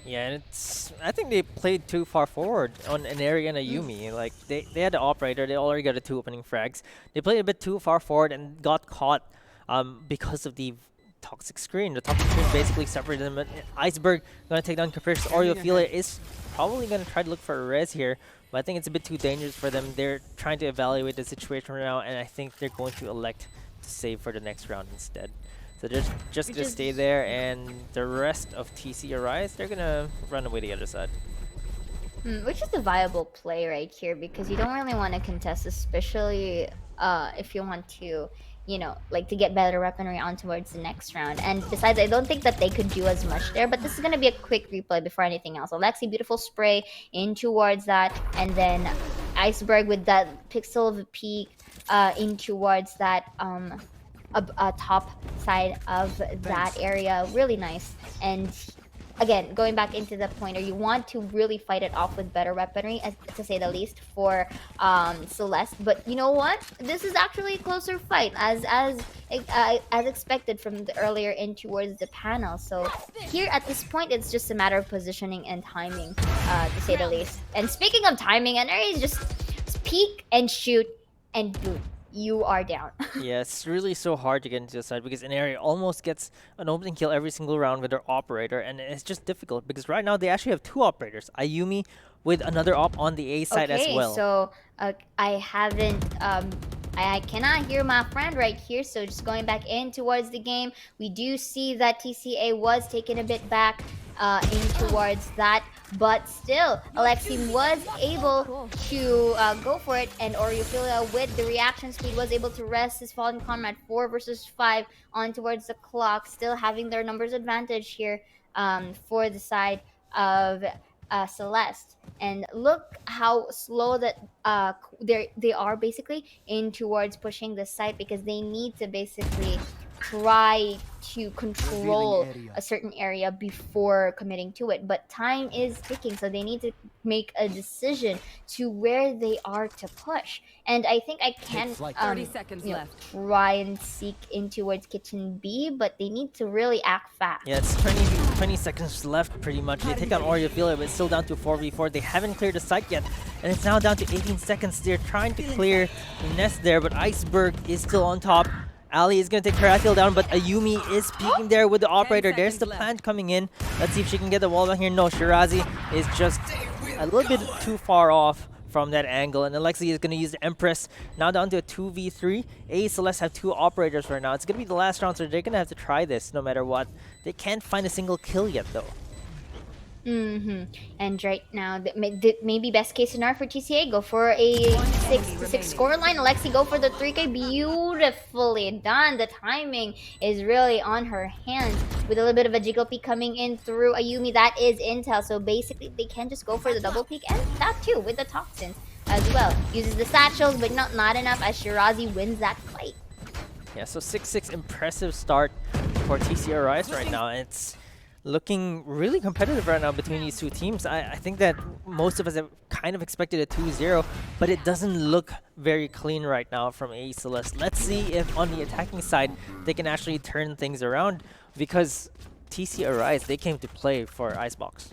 Speaker 4: Yeah, and I think they played too far forward on Ineri and Ayumi. Like, they had the operator, they already got the 2 opening frags. They played a bit too far forward and got caught because of the toxic screen. The toxic screen basically separated them. Iceberg gonna take down Capricious. Oriofilia is probably gonna try to look for a res here, but I think it's a bit too dangerous for them. They're trying to evaluate the situation right now, and I think they're going to elect to save for the next round instead. So they're just gonna stay there, and the rest of TC Arise, they're gonna run away the other side.
Speaker 2: Which is a viable play right here, because you don't really want to contest, especially if you want to, like to get better weaponry on towards the next round. And besides, I don't think that they could do as much there, but this is going to be a quick replay before anything else. Alexi, beautiful spray in towards that, and then Iceberg with that pixel of a peak in towards that a top side of that area. Really nice. And again, going back into the pointer, you want to really fight it off with better weaponry, to say the least, for Celeste. But you know what? This is actually a closer fight, as expected from the earlier in towards the panel. So here at this point, it's just a matter of positioning and timing, to say the least. And speaking of timing, and is just peek and shoot and boom, you are down.
Speaker 4: Yeah, it's really so hard to get into the side because Inari almost gets an opening kill every single round with their operator, and it's just difficult because right now they actually have two operators. Ayumi with another op on the A side as well.
Speaker 2: So I haven't. I cannot hear my friend right here. So just going back in towards the game, we do see that TCA was taken a bit back in towards that, but still, Alexi was able to go for it, and Oriophilia with the reaction speed was able to rest his fallen comrade 4 versus 5 on towards the clock, still having their numbers advantage here for the side of Celeste. And look how slow that they are basically in towards pushing the site, because they need to basically try to control a certain area before committing to it. But time is ticking, so they need to make a decision to where they are to push. And I think I can
Speaker 5: 30 seconds left.
Speaker 2: try and seek in towards kitchen B, but they need to really act fast.
Speaker 4: Yeah, it's 20 seconds left pretty much. They take on Oriophilia, but it's still down to 4v4. They haven't cleared the site yet, and it's now down to 18 seconds. They're trying to clear the nest there, but Iceberg is still on top. Ali is going to take Karathil down, but Ayumi is peeking there with the operator. There's the plant coming in. Let's see if she can get the wall down here. No, Shirazi is just a little bit too far off from that angle, and Alexi is going to use the Empress. Now down to a 2v3. A Celeste have two operators right now. It's going to be the last round, so they're going to have to try this no matter what. They can't find a single kill yet, though.
Speaker 2: And right now, maybe best case scenario for TCA, go for a 6 score line. Alexi, go for the 3K. Beautifully done. The timing is really on her hands with a little bit of a jiggle peek coming in through Ayumi. That is intel, so basically they can just go for the double peek, and that too with the toxins as well. Uses the satchels, but not enough, as Shirazi wins that fight.
Speaker 4: Yeah, so 6-6, impressive start for TCR Rise right now. It's looking really competitive right now between these two teams. I think that most of us have kind of expected a 2-0, but it doesn't look very clean right now from A Celeste. Let's see if on the attacking side they can actually turn things around, because TC Arise, they came to play for Icebox.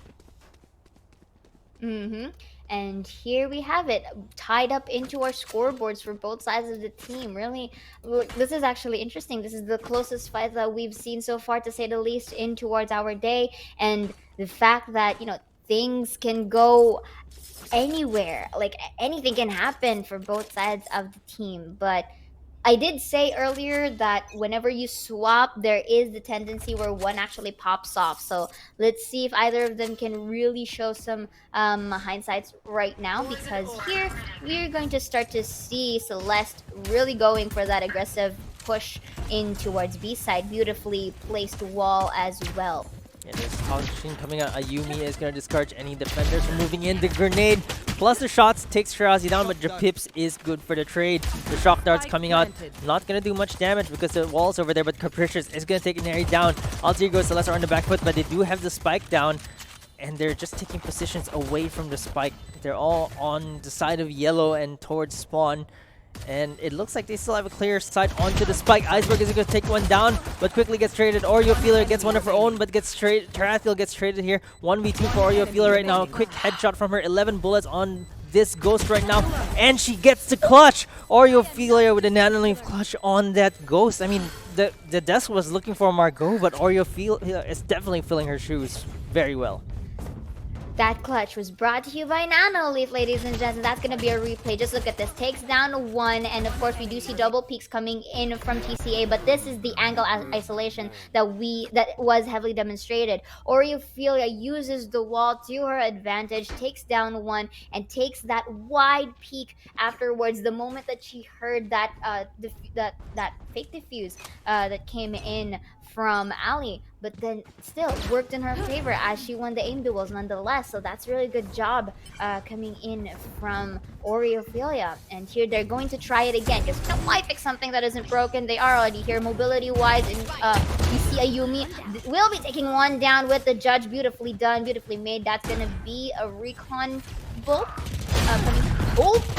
Speaker 2: And here we have it, tied up into our scoreboards for both sides of the team. Really, this is actually interesting. This is the closest fight that we've seen so far, to say the least, in towards our day. And the fact that, you know, things can go anywhere, like anything can happen for both sides of the team. But I did say earlier that whenever you swap, there is the tendency where one actually pops off. So let's see if either of them can really show some hindsights right now, because here we're going to start to see Celeste really going for that aggressive push in towards B side. Beautifully placed wall as well.
Speaker 4: Yeah, there's Toxic Machine coming out. Ayumi is going to discourage any defenders from moving in. The grenade plus the shots takes Shirazi down, but Japips is good for the trade. The shock darts coming out, not going to do much damage because the wall's over there, but Capricious is going to take Inari down. Alter Ego Celeste are on the back foot, but they do have the spike down, and they're just taking positions away from the spike. They're all on the side of yellow and towards spawn. And it looks like they still have a clear sight onto the spike. Iceberg is going to take one down, but quickly gets traded. Oriophilia gets one of her own, but gets traded. Tarathiel gets traded here. 1v2 for Oriophilia right now. A quick headshot from her. 11 bullets on this Ghost right now. And she gets the clutch. Oriophilia with a Nanoleaf clutch on that Ghost. I mean, the desk was looking for Margot, but Oriophilia is definitely filling her shoes very well.
Speaker 2: That clutch was brought to you by Nanoleaf, ladies and gents. That's going to be a replay. Just look at this. Takes down one, and of course we do see double peaks coming in from TCA, but this is the angle isolation that was heavily demonstrated. Oriophilia uses the wall to her advantage, takes down one, and takes that wide peak afterwards. The moment that she heard that that fake defuse that came in from Ali. but then still worked in her favor as she won the aim duels nonetheless. So that's really good job coming in from Oreophilia. And here they're going to try it again because why fix something that isn't broken? They are already here mobility wise, and you see Ayumi will be taking one down with the judge. Beautifully done, beautifully made. That's gonna be a recon bolt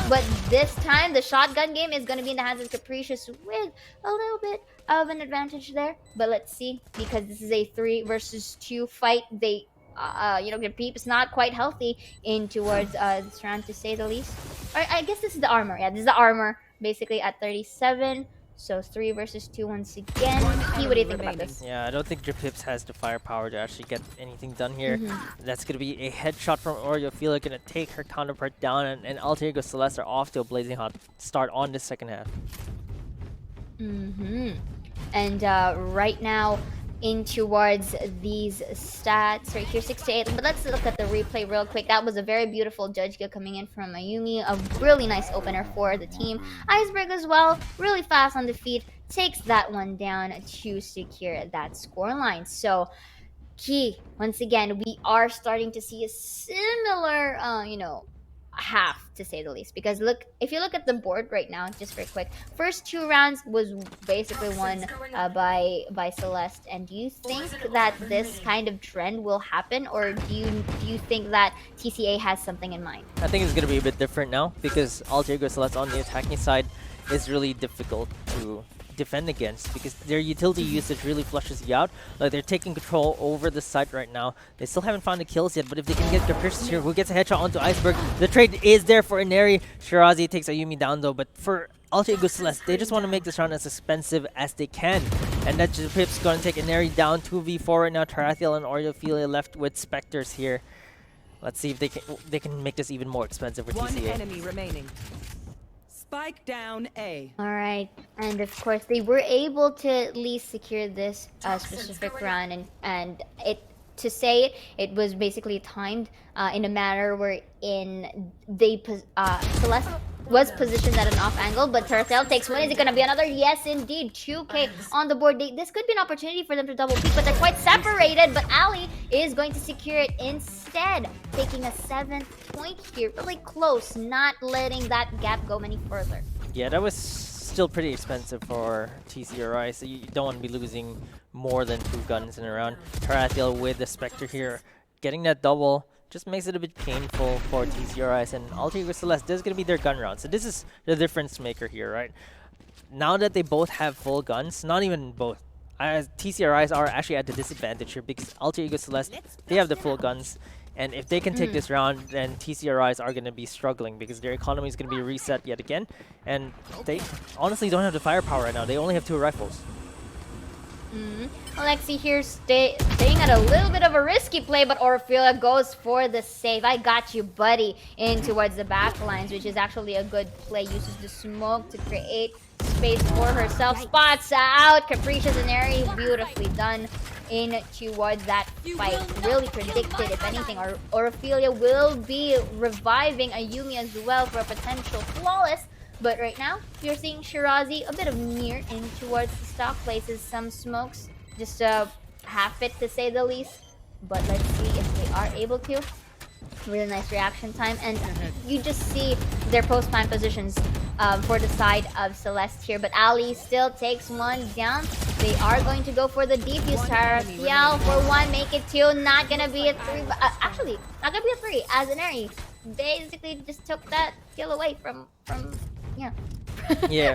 Speaker 2: but this time the shotgun game is going to be in the hands of Capricious with a little bit of an advantage there. But let's see, because this is a 3 versus 2 fight. They the Peep's not quite healthy in towards this round, to say the least. Or I guess this is the armor. Yeah, this is the armor basically at 37. So 3 versus 2 once again. What do you think about this?
Speaker 4: Yeah, I don't think Dripips has the firepower to actually get anything done here. That's going to be a headshot from Oreophilia, going to take her counterpart down, and Alter Ego Celeste are off to a blazing hot start on this second half.
Speaker 2: And right now, in towards these stats right here, 6 to 8. But let's look at the replay real quick. That was a very beautiful judge kill coming in from Ayumi. A really nice opener for the team. Iceberg as well, really fast on the feet, takes that one down to secure that scoreline. So key, once again, we are starting to see a similar, half, to say the least, because look, if you look at the board right now, just very quick, first 2 rounds was basically won by Celeste. And do you think that this kind of trend will happen, or do you think that TCA has something in mind?
Speaker 4: I think it's going to be a bit different now, because Alter Ego Celeste on the attacking side is really difficult to defend against, because their utility usage really flushes you out. Like, they're taking control over the site right now. They still haven't found the kills yet, but if they can get Capricious here, who gets a headshot onto Iceberg, the trade is there for Inari. Shirazi takes Ayumi down though, but for Alter Ego Celeste, they just want to make this round as expensive as they can. And that Pip's going to take Inari down 2v4 right now. Tarathiel and Oreophilia left with Spectres here. Let's see if they can make this even more expensive for TCA.
Speaker 5: One enemy remaining. Spike down A.
Speaker 2: All right, and of course they were able to at least secure this specific round, and to say it was basically timed in a manner wherein they Celeste was positioned at an off angle, but Tarathiel takes one. Is it gonna be another? Yes, indeed. 2K on the board. This could be an opportunity for them to double peak, but they're quite separated. But Ali is going to secure it instead, taking a 7th point here. Really close, not letting that gap go any further.
Speaker 4: Yeah, that was still pretty expensive for TCRI, so you don't want to be losing more than 2 guns in a round. Tarathiel with the Spectre here, getting that double just makes it a bit painful for TCRIs, and Alter Ego Celeste, this is going to be their gun round. So this is the difference maker here, right? Now that they both have full guns, not even both, TCRIs are actually at the disadvantage here because Alter Ego Celeste, they have the full guns, and if they can take this round, then TCRIs are going to be struggling because their economy is going to be reset yet again, and they honestly don't have the firepower right now. They only have 2 rifles.
Speaker 2: Alexi here staying at a little bit of a risky play, but Orphelia goes for the save. I got you, buddy, in towards the back lines, which is actually a good play. Uses the smoke to create space for herself. Spots out. Capricious and Aries, beautifully done in towards that fight. Really predicted, if anything, Orphelia will be reviving Ayumi as well for a potential flawless. But right now, you're seeing Shirazi a bit of near in towards the stock places. Some smokes, just half it to say the least. But let's see if they are able to. Really nice reaction time. And you just see their post-plant positions for the side of Celeste here. But Ali still takes one down. They are going to go for the defuse. Tarathiel for 1, make it 2. Not going to be a 3. Actually, not going to be a 3 as an Aerie. Basically just took that kill away from
Speaker 4: Yeah.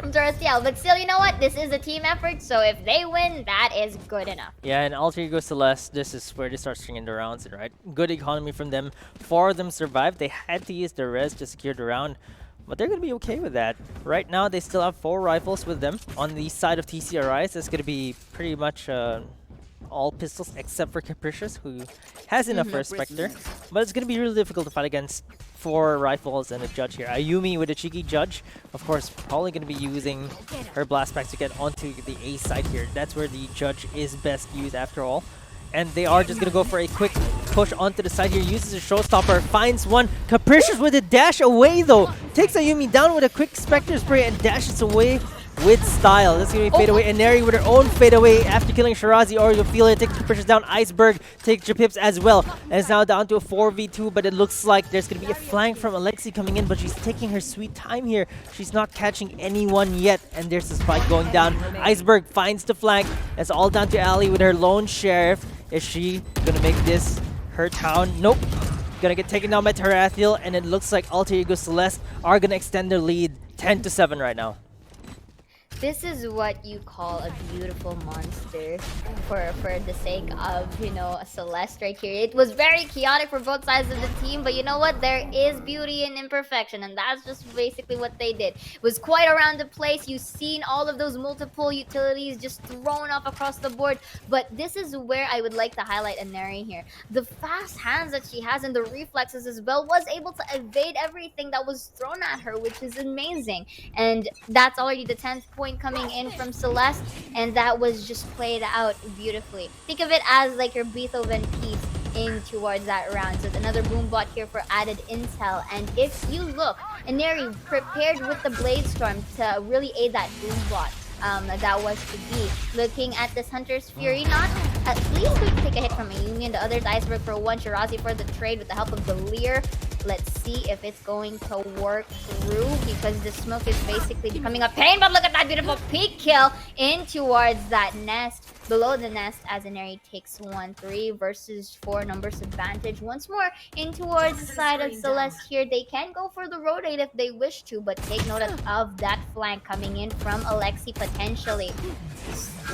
Speaker 2: from Tarathiel. But still, you know what? This is a team effort, so if they win, that is good enough.
Speaker 4: Yeah, and Alter Ego Celeste, this is where they start stringing the rounds in, right? Good economy from them. 4 of them survived. They had to use the res to secure the round, but they're going to be okay with that. Right now, they still have 4 rifles with them. On the side of TCRIs, it's going to be pretty much all pistols except for Capricious, who has enough for a Spectre. But it's going to be really difficult to fight against 4 rifles and a judge here. Ayumi with a cheeky judge, of course, probably going to be using her blast packs to get onto the A side here. That's where the judge is best used after all. And they are just going to go for a quick push onto the side here. Uses a showstopper, finds one. Capricious with a dash away though. Takes Ayumi down with a quick Spectre spray and dashes away with style. That's gonna be fade away. And Neri with her own fade away after killing Shirazi. Or you'll feel it. Take the pressures down. Iceberg takes Japips as well. And it's now down to a 4v2. But it looks like there's gonna be a flank from Alexi coming in. But she's taking her sweet time here. She's not catching anyone yet. And there's the spike going down. Iceberg finds the flank. It's all down to Ali with her lone sheriff. Is she gonna make this her town? Nope. Gonna get taken down by Tarathiel. And it looks like Alter Ego Celeste are gonna extend their lead 10-7 right now.
Speaker 2: This is what you call a beautiful monster for the sake of, you know, a Celeste right here. It was very chaotic for both sides of the team, but you know what? There is beauty in imperfection, and that's just basically what they did. It was quite around the place. You've seen all of those multiple utilities just thrown up across the board, but this is where I would like to highlight Aneri here. The fast hands that she has and the reflexes as well was able to evade everything that was thrown at her, which is amazing. And that's already the 10th point coming in from Celeste, and that was just played out beautifully. Think of it as like your Beethoven piece in towards that round. So it's another boom bot here for added intel. And if you look, Aneri prepared with the Blade Storm to really aid that boom bot. That was to be. Looking at this Hunter's Fury, not at least going to take a hit from Ayumi, and the other's Iceberg for one. Shirazi for the trade with the help of the Leer. Let's see if it's going to work through, because the smoke is basically becoming a pain. But look at that beautiful peek kill in towards that nest, below the nest, as Aneri takes 1-3 versus 4 numbers advantage. Once more in towards the side of Celeste here. They can go for the rotate if they wish to, but take note of that flank coming in from Alexi potentially.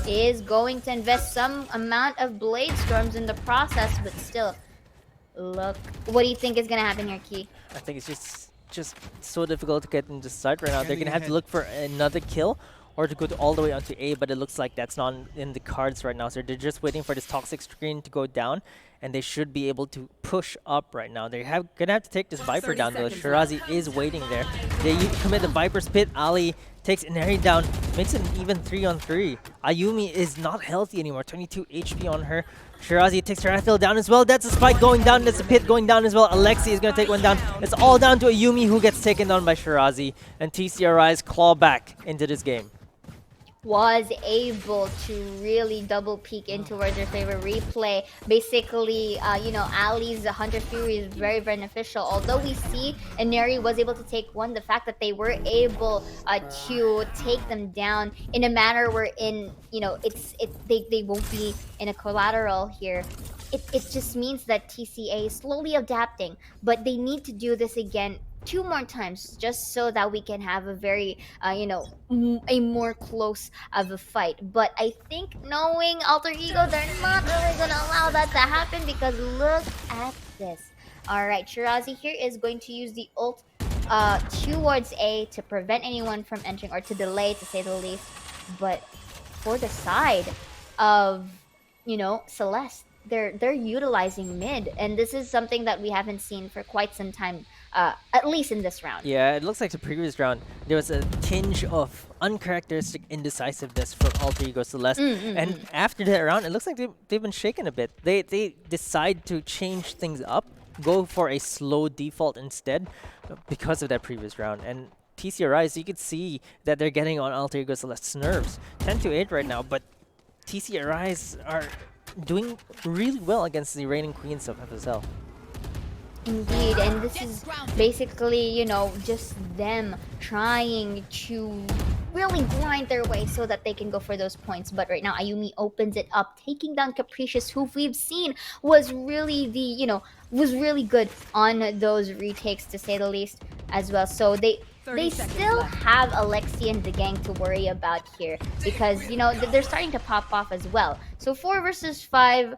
Speaker 2: Is going to invest some amount of Blade Storms in the process, but still. Look, what do you think is gonna happen here, Key?
Speaker 4: I think it's just so difficult to get into sight right now. They're gonna have to look for another kill or to go all the way onto A, but it looks like that's not in the cards right now. So they're just waiting for this toxic screen to go down, and they should be able to push up right now. They're gonna have to take this Viper down though. Shirazi is waiting there. They commit the Viper's Pit. Ali takes Inari down, makes it an even 3-on-3. Ayumi is not healthy anymore, 22 HP on her. Shirazi takes Tarathiel down as well. That's a spike going down. That's a pit going down as well. Alexi is going to take one down. It's all down to Ayumi, who gets taken down by Shirazi. And TCRI's claw back into this game.
Speaker 2: Was able to really double peek in towards their favorite replay. Basically, you know, Ali's Hunter Fury is very beneficial. Although we see Aneri was able to take one, the fact that they were able to take them down in a manner wherein, you know, they won't be in a collateral here. It just means that TCA is slowly adapting, but they need to do this again 2 more times just so that we can have a very you know, a more close of a fight. But I think knowing Alter Ego, they're not really gonna allow that to happen, because look at this. All right, Shirazi here is going to use the ult towards A to prevent anyone from entering, or to delay, to say the least. But for the side of, you know, Celeste, they're utilizing mid, and this is something that we haven't seen for quite some time, at least in this round.
Speaker 4: Yeah, it looks like the previous round there was a tinge of uncharacteristic indecisiveness from Alter Ego Celeste, and after that round it looks like they've been shaken a bit. They decide to change things up, go for a slow default instead because of that previous round. And TCRI, so you could see that they're getting on Alter Ego Celeste's nerves. 10-8 right now, but TCRIs are doing really well against the reigning queens of FSL.
Speaker 2: Indeed, and this is basically, you know, just them trying to really grind their way so that they can go for those points. But right now, Ayumi opens it up, taking down Capricious, who we've seen was really the, you know, was really good on those retakes, to say the least, as well. So they still have Alexi and the gang to worry about here, because, you know, they're starting to pop off as well. So 4 versus 5.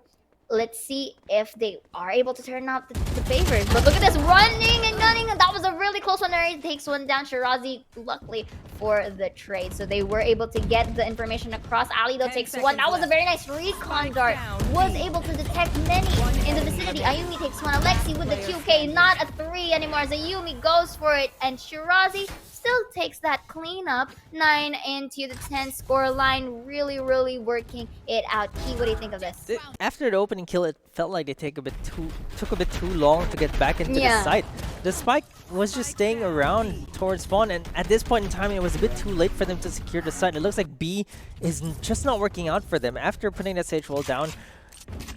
Speaker 2: Let's see if they are able to turn out the favors. But look at this, running and gunning. That was a really close one. There, takes one down. Shirazi, luckily for the trade. So they were able to get the information across. Ali, though, takes one. That was a very nice recon dart. Was able to detect many in the vicinity. Ayumi takes one. Alexi with the 2K, not a 3 anymore, as Ayumi goes for it. And Shirazi still still takes that cleanup. 9 into the 10 score line, really working it out. Key, what do you think of this?
Speaker 4: After the opening kill, it felt like they took a bit too long to get back into the
Speaker 2: Yeah.
Speaker 4: site. The spike was just staying around towards spawn, and at this point in time, it was a bit too late for them to secure the site. It looks like B is just not working out for them. After putting that Sage wall down,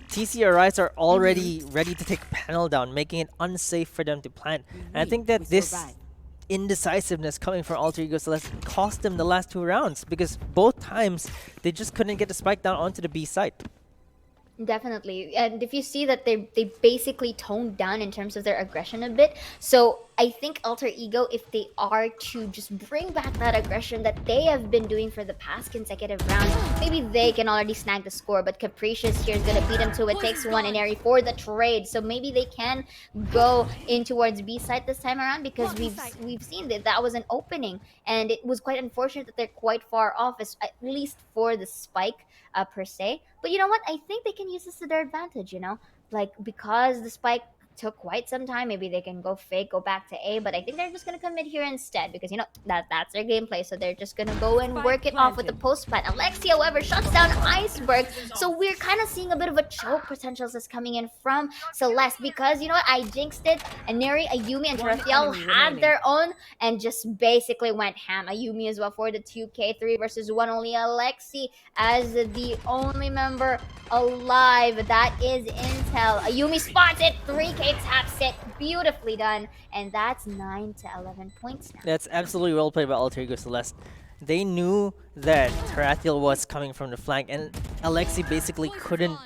Speaker 4: TCRIs are already ready to take a panel down, making it unsafe for them to plant. And I think that this indecisiveness coming from Alter Ego Celeste cost them the last 2 rounds, because both times they just couldn't get the spike down onto the B site.
Speaker 2: Definitely. And if you see that they basically toned down in terms of their aggression a bit. So I think Alter Ego, if they are to just bring back that aggression that they have been doing for the past consecutive rounds, maybe they can already snag the score. But Capricious here is going to beat them to it. Takes one in Airy for the trade. So maybe they can go in towards B side this time around, because we've seen that was an opening. And it was quite unfortunate that they're quite far off, at least for the spike per se. But you know what? I think they can use this to their advantage, like, because the spike took quite some time, maybe they can go fake, go back to A, but I think they're just gonna commit here instead, because that's their gameplay. So they're just gonna go and work it off with the post plant. Alexi, however, shuts down Iceberg. So we're kind of seeing a bit of a choke potentials that's coming in from Celeste, because you know what, I jinxed it, and Neri, Ayumi, and Tarathiel had their own and just basically went ham. Ayumi as well for the 2k3 versus 1, only Alexi as the only member alive. That is intel. Ayumi spots it, 3k taps it, beautifully done, and that's 9 to 11 points now.
Speaker 4: That's absolutely well played by Alter Ego Celeste. They knew that Tarathiel was coming from the flank, and Alexi basically couldn't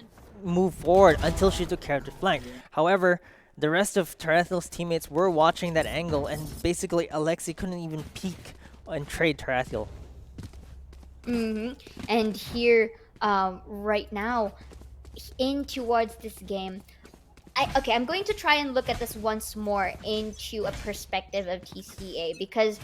Speaker 4: move forward until she took care of the flank. However, the rest of Tarathiel's teammates were watching that angle, and basically Alexi couldn't even peek and trade Tarathiel.
Speaker 2: And here, right now, in towards this game, I'm going to try and look at this once more into a perspective of TCA, because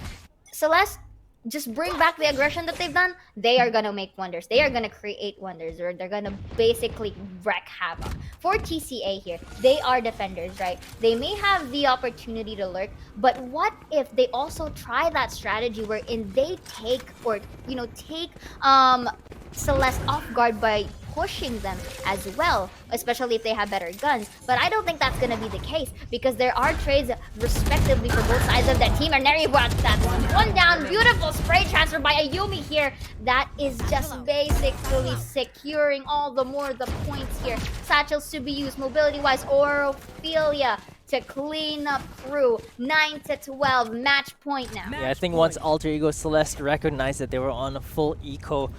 Speaker 2: Celeste, just bring back the aggression that they've done, they are gonna make wonders. They are gonna create wonders, or they're gonna basically wreak havoc. For TCA here, they are defenders, right? They may have the opportunity to lurk, but what if they also try that strategy wherein they take Celeste off guard by pushing them as well, especially if they have better guns. But I don't think that's going to be the case, because there are trades respectively for both sides of that team. And Neri brought that one down. Beautiful spray transfer by Ayumi here. That is just basically securing all the more the points here. Satchels to be used mobility-wise, or Ophelia to clean up through. 9 to 12, match point now.
Speaker 4: Yeah, I think once Alter Ego Celeste recognized that they were on a full eco,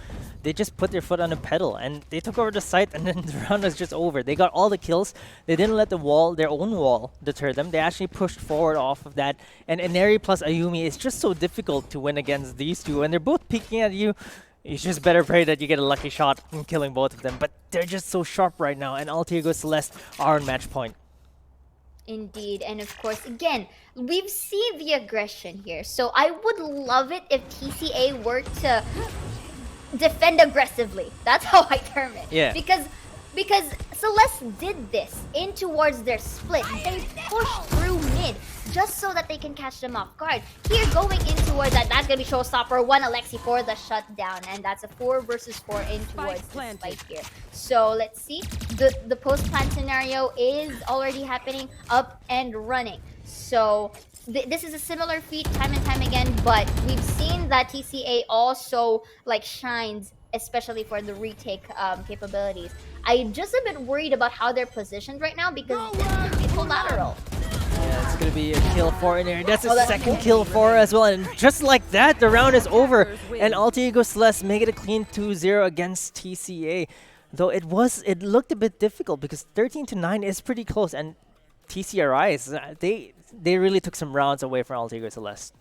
Speaker 4: they just put their foot on the pedal and they took over the site, and then the round was just over. They got all the kills. They didn't let their own wall, deter them. They actually pushed forward off of that. And Neri plus Ayumi is just so difficult to win against these two. And they're both peeking at you. You just better pray that you get a lucky shot in killing both of them. But they're just so sharp right now, and Alter Ego Celeste are on match point.
Speaker 2: Indeed, and of course, again, we've seen the aggression here. So I would love it if TCA were to defend aggressively. That's how I term it.
Speaker 4: Yeah.
Speaker 2: Because Celeste did this in towards their split. They pushed through mid just so that they can catch them off guard. Here, going in towards that's gonna be showstopper. 1 Alexi for the shutdown, and that's a 4 versus 4 in towards the spike here. So let's see. The post plant scenario is already happening, up and running. So this is a similar feat time and time again, but we've seen that TCA also shines, especially for the retake capabilities. I'm just a bit worried about how they're positioned right now, because this could be collateral.
Speaker 4: Yeah, it's gonna be a kill for in there. That's a second kill for her as well. And just like that, the round is over. And Alter Ego Celeste make it a clean 2-0 against TCA. Though it looked a bit difficult, because 13 to 9 is pretty close. And TCRIs, they really took some rounds away from Alter Ego Celeste.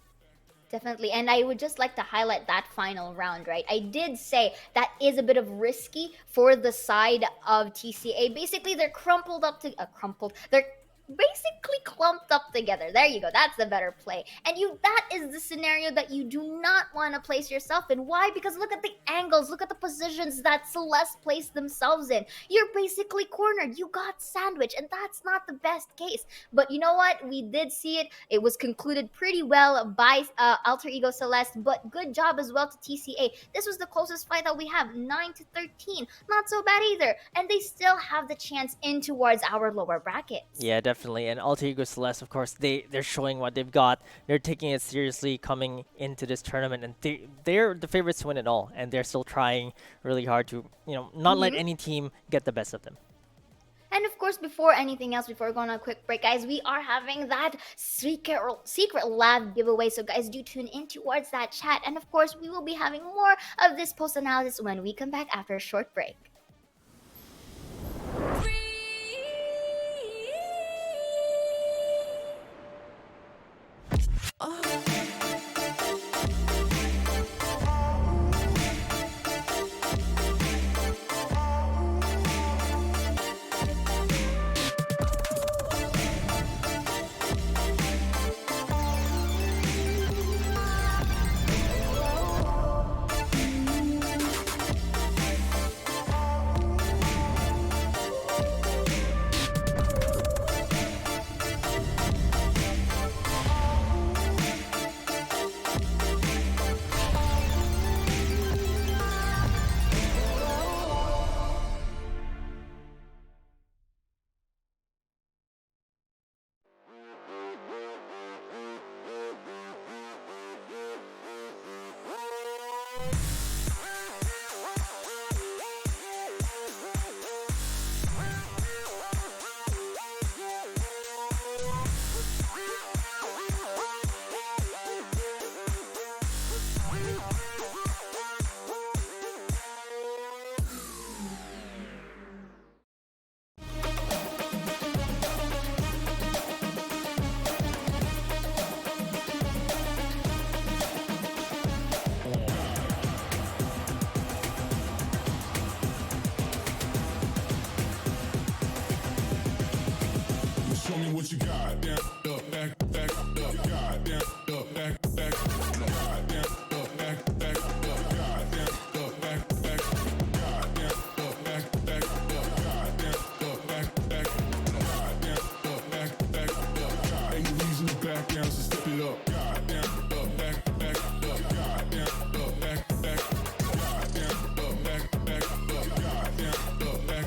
Speaker 2: Definitely, and I would just like to highlight that final round, right? I did say that is a bit of risky for the side of TCA. Basically, they're crumpled up to they're basically clumped up together. There you go. That's the better play. And that is the scenario that you do not want to place yourself in. Why? Because look at the angles, look at the positions that Celeste placed themselves in. You're basically cornered. You got sandwiched, and that's not the best case. But you know what? We did see it. It was concluded pretty well by Alter Ego Celeste, but good job as well to TCA. This was the closest fight that we have, 9-13. Not so bad either. And they still have the chance in towards our lower brackets.
Speaker 4: Yeah, definitely. And Alter Ego Celeste, of course, they're showing what they've got. They're taking it seriously coming into this tournament, and they're the favorites to win it all. And they're still trying really hard to, not let any team get the best of them.
Speaker 2: And of course, before anything else, before going on a quick break, guys, we are having that secret lab giveaway. So guys, do tune in towards that chat. And of course, we will be having more of this post-analysis when we come back after a short break.
Speaker 6: Show me what you got. Down, up, back, up, got. Down, up, back, got. Down, up, back, up, got. Down, up, back, got. Down, up, back, up, got. Down, up, back, got. Down, up, back, got. Ain't no reason to back down, so step it up. Got. Down, up, back, got. Down, up, back, got. Down, up, back, got. Down, up, back, got. Down, up, back,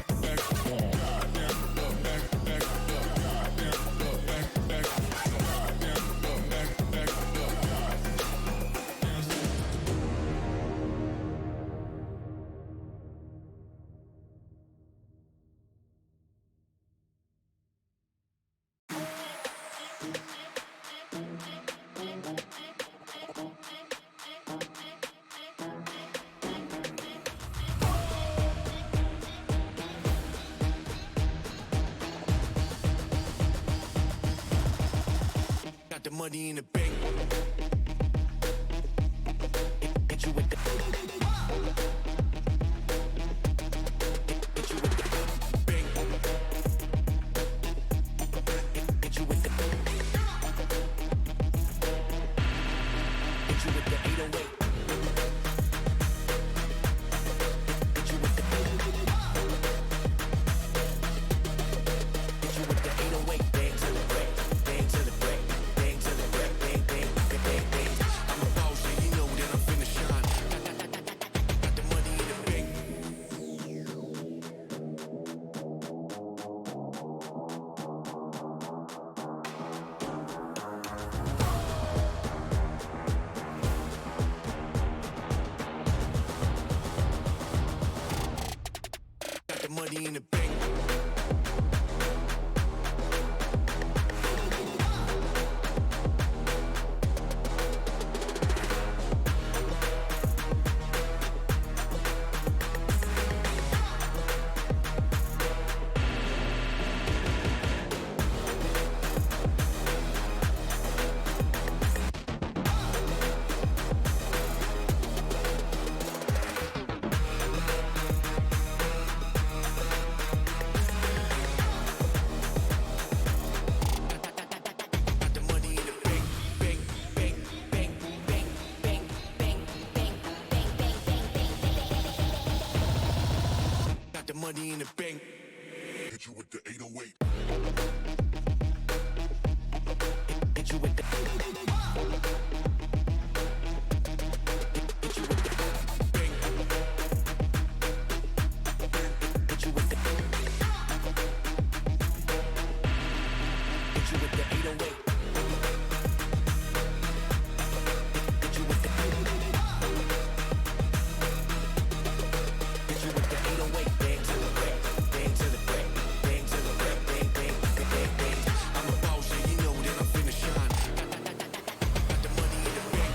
Speaker 7: Got the money in the bank. Hit you with the. Hit you with the bank. Hit you with the. Hit you with the 808. Hit you with the. Hit you with the 808. Bang to the break. Bang to the break. Bang to the break. Bang, bang, bang, bang, bang. I'm a boss, and you know that I'm finna shine. Got the money in the bank. Got the money in the bank. money in the bank.
Speaker 6: Hit you with the 808.
Speaker 7: Hit you with the. Hit you with the bank. Hit you with the. Hit you with the 808. Hit you with the. Hit you with the 808. Bang to the break. Bang to the break. Bang to the break. Bang, bang, bang, bang, bang. I'm a boss, yeah, you know that I'm finna shine. Got the money in the bank.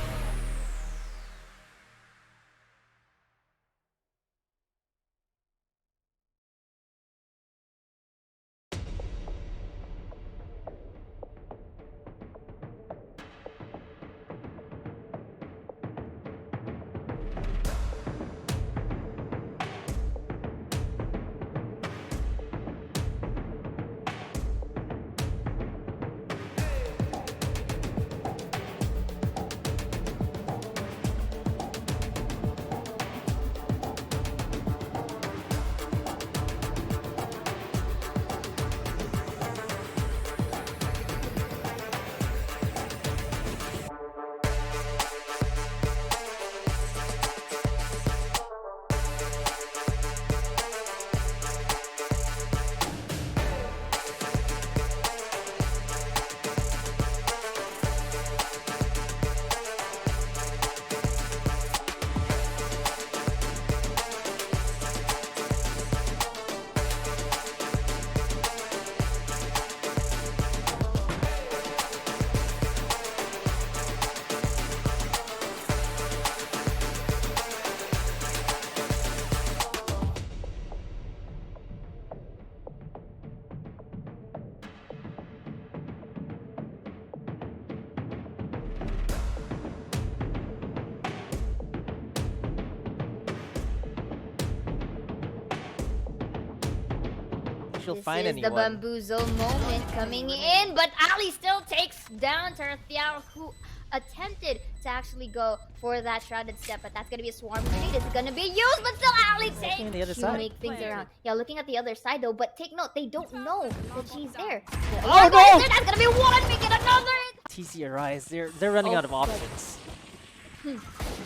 Speaker 4: She'll
Speaker 2: This
Speaker 4: find
Speaker 2: is the
Speaker 4: anyone.
Speaker 2: bamboozle moment coming in, but Ali still takes down Terthiao, who attempted to actually go for that shrouded step, but that's gonna be a swarm grenade. It's gonna be used, but still Ali
Speaker 4: Looking at the other
Speaker 2: takes to
Speaker 4: side.
Speaker 2: make things around. Yeah, looking at the other side though, but take note, they don't know that she's there.
Speaker 4: Oh, no!
Speaker 2: That's gonna be one, we get another!
Speaker 4: TC Arise, they're running
Speaker 2: Oh,
Speaker 4: out of options.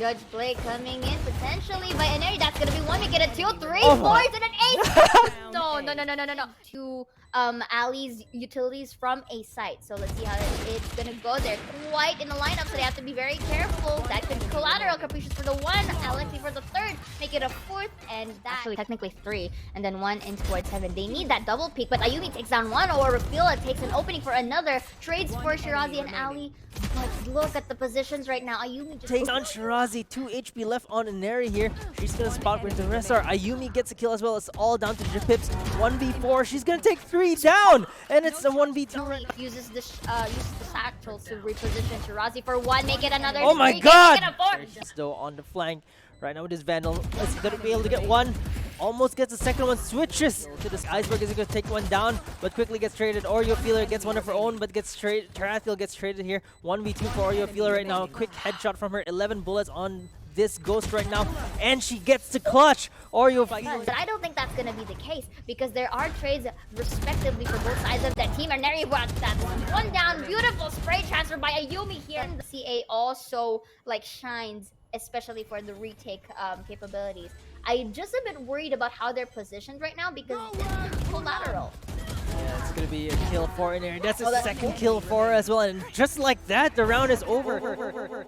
Speaker 2: Judge Blake coming in potentially by an area. That's gonna be one. We get a 2, 3,
Speaker 4: Oh
Speaker 2: 4,
Speaker 4: my.
Speaker 2: and an 8. No. Two Ali's utilities from a site. So let's see how it's gonna go. They're quite in the lineup, so they have to be very careful. That could be collateral. Capricious for the 1, Alexi for the 3rd. Make it a 4th, and that actually technically 3, and then 1 in towards heaven. They need that double peak, but Ayumi takes down 1, or Rafila takes an opening for another. Trades for Shirazi and Ali. But look at the positions right now. Ayumi just
Speaker 4: Takes on Shirazi, 2 HP left on Inari here. She's gonna spot where the rest are. Ayumi gets a kill as well. It's all down to Japips. 1v4. She's gonna take 3 down, and it's a 1v2 right now.
Speaker 2: uses the satchel to reposition Shirazi for 1, make it another.
Speaker 4: Oh my
Speaker 2: 3,
Speaker 4: god!
Speaker 2: make it a 4.
Speaker 4: She's still on the flank right now with his Vandal. Is he gonna be able to get 1? Almost gets the second one, switches to this Iceberg. Is he gonna take 1 down, but quickly gets traded. Oreo Feeler gets 1 of her own, but gets traded. Tarathiel gets traded here. 1v2 for Oreo Feeler right now. Quick headshot from her. 11 bullets on this Ghost right now, and she gets the clutch. Oreo Feeler.
Speaker 2: But I don't think that's gonna be the case because there are trades respectively for both sides of that team. And there you go. That's 1 down. Beautiful spray transfer by Ayumi here. And the CA also like shines, especially for the retake capabilities. I'm just a bit worried about how they're positioned right now because it's collateral.
Speaker 4: Yeah, it's gonna be a kill for Inari. That's a second kill for her as well, and just like that, the round is over.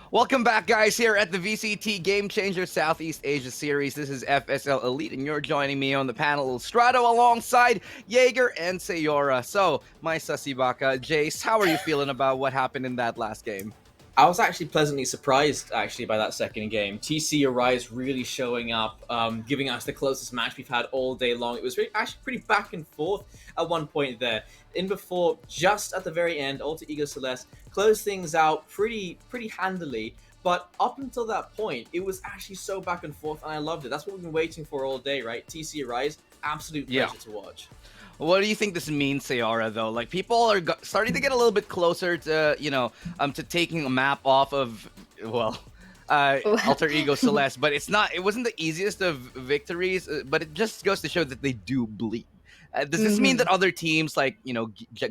Speaker 1: Welcome back, guys, here at the VCT Game Changer Southeast Asia Series. This is FSL Elite, and you're joining me on the panel, Strato, alongside Jaeger and Sayora. So, my Sasibaka, Jace, how are you feeling about what happened in that last game?
Speaker 3: I was actually pleasantly surprised, actually, by that second game. TC Arise really showing up, giving us the closest match we've had all day long. It was actually pretty back and forth at one point there. In before, just at the very end, Alter Ego Celeste closed things out pretty handily. But up until that point, it was actually so back and forth, and I loved it. That's what we've been waiting for all day, right? TC Arise, absolute pleasure to watch.
Speaker 1: What do you think this means, Sayara, though? Like, people are starting to get a little bit closer to, to taking a map off of, well, Alter Ego Celeste, but it wasn't the easiest of victories, but it just goes to show that they do bleed. Does this mean that other teams like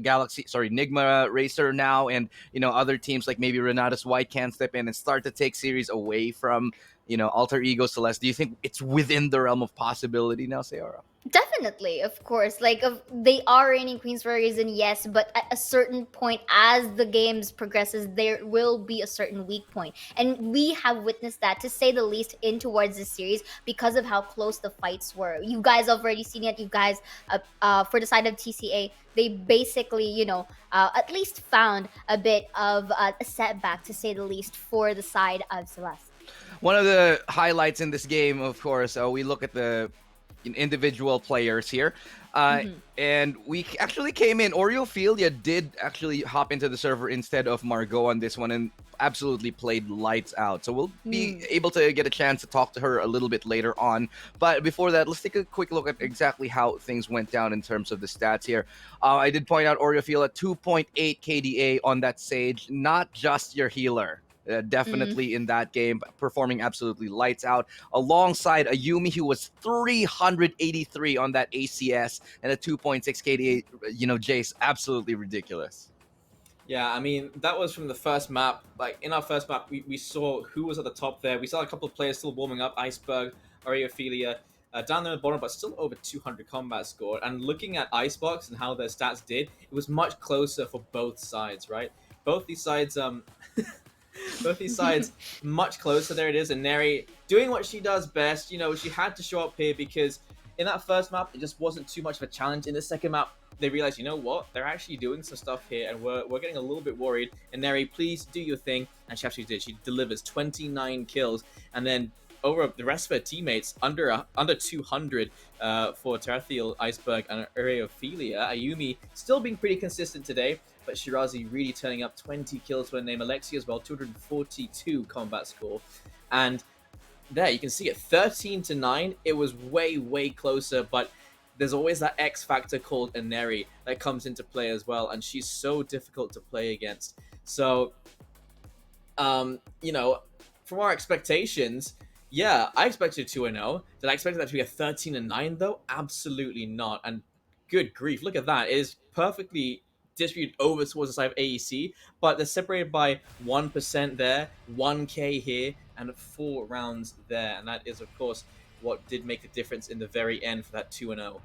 Speaker 1: Galaxy, sorry, Nigma Racer now, and other teams like maybe Renatus White can step in and start to take series away from Alter Ego Celeste? Do you think it's within the realm of possibility now, Sayora?
Speaker 2: Definitely, of course. Like, they are reigning queens for a reason, yes. But at a certain point, as the games progresses, there will be a certain weak point, and we have witnessed that, to say the least, in towards this series because of how close the fights were. You guys have already seen it. You guys, for the side of TCA, they basically, at least found a bit of a setback, to say the least, for the side of Celeste.
Speaker 1: One of the highlights in this game, of course, we look at the individual players here. And we actually came in. Oreophilia did actually hop into the server instead of Margot on this one and absolutely played lights out. So we'll be able to get a chance to talk to her a little bit later on. But before that, let's take a quick look at exactly how things went down in terms of the stats here. I did point out Oreophilia 2.8 KDA on that Sage, not just your healer. Definitely in that game, performing absolutely lights out, alongside a Yumi who was 383 on that ACS and a 2.6 KDA. Jace, absolutely ridiculous.
Speaker 3: Yeah, I mean, that was from the first map. Like, in our first map, we saw who was at the top there. We saw a couple of players still warming up, Iceberg, Oreophilia, down there at the bottom, but still over 200 combat score. And looking at Icebox and how their stats did, it was much closer for both sides, right? Both these sides, both these sides much closer. There it is, and Neri doing what she does best. She had to show up here because in that first map, it just wasn't too much of a challenge. In the second map, they realized, you know what, they're actually doing some stuff here, and we're getting a little bit worried. And Neri, please do your thing. And she actually did. She delivers 29 kills, and then over the rest of her teammates, under 200 for Tarathiel, Iceberg, and Oreophilia. Ayumi still being pretty consistent today, but Shirazi really turning up 20 kills for her name. Alexia as well, 242 combat score. And there, you can see it, 13-9. It was way, way closer, but there's always that X factor called Aneri that comes into play as well, and she's so difficult to play against. So, from our expectations, yeah, I expected 2-0. Did I expect that to be a 13-9 though? Absolutely not. And good grief, look at that. It is perfectly distributed over towards the side of AEC, but they're separated by 1% there, 1k here, and 4 rounds there. And that is, of course, what did make the difference in the very end for that 2-0.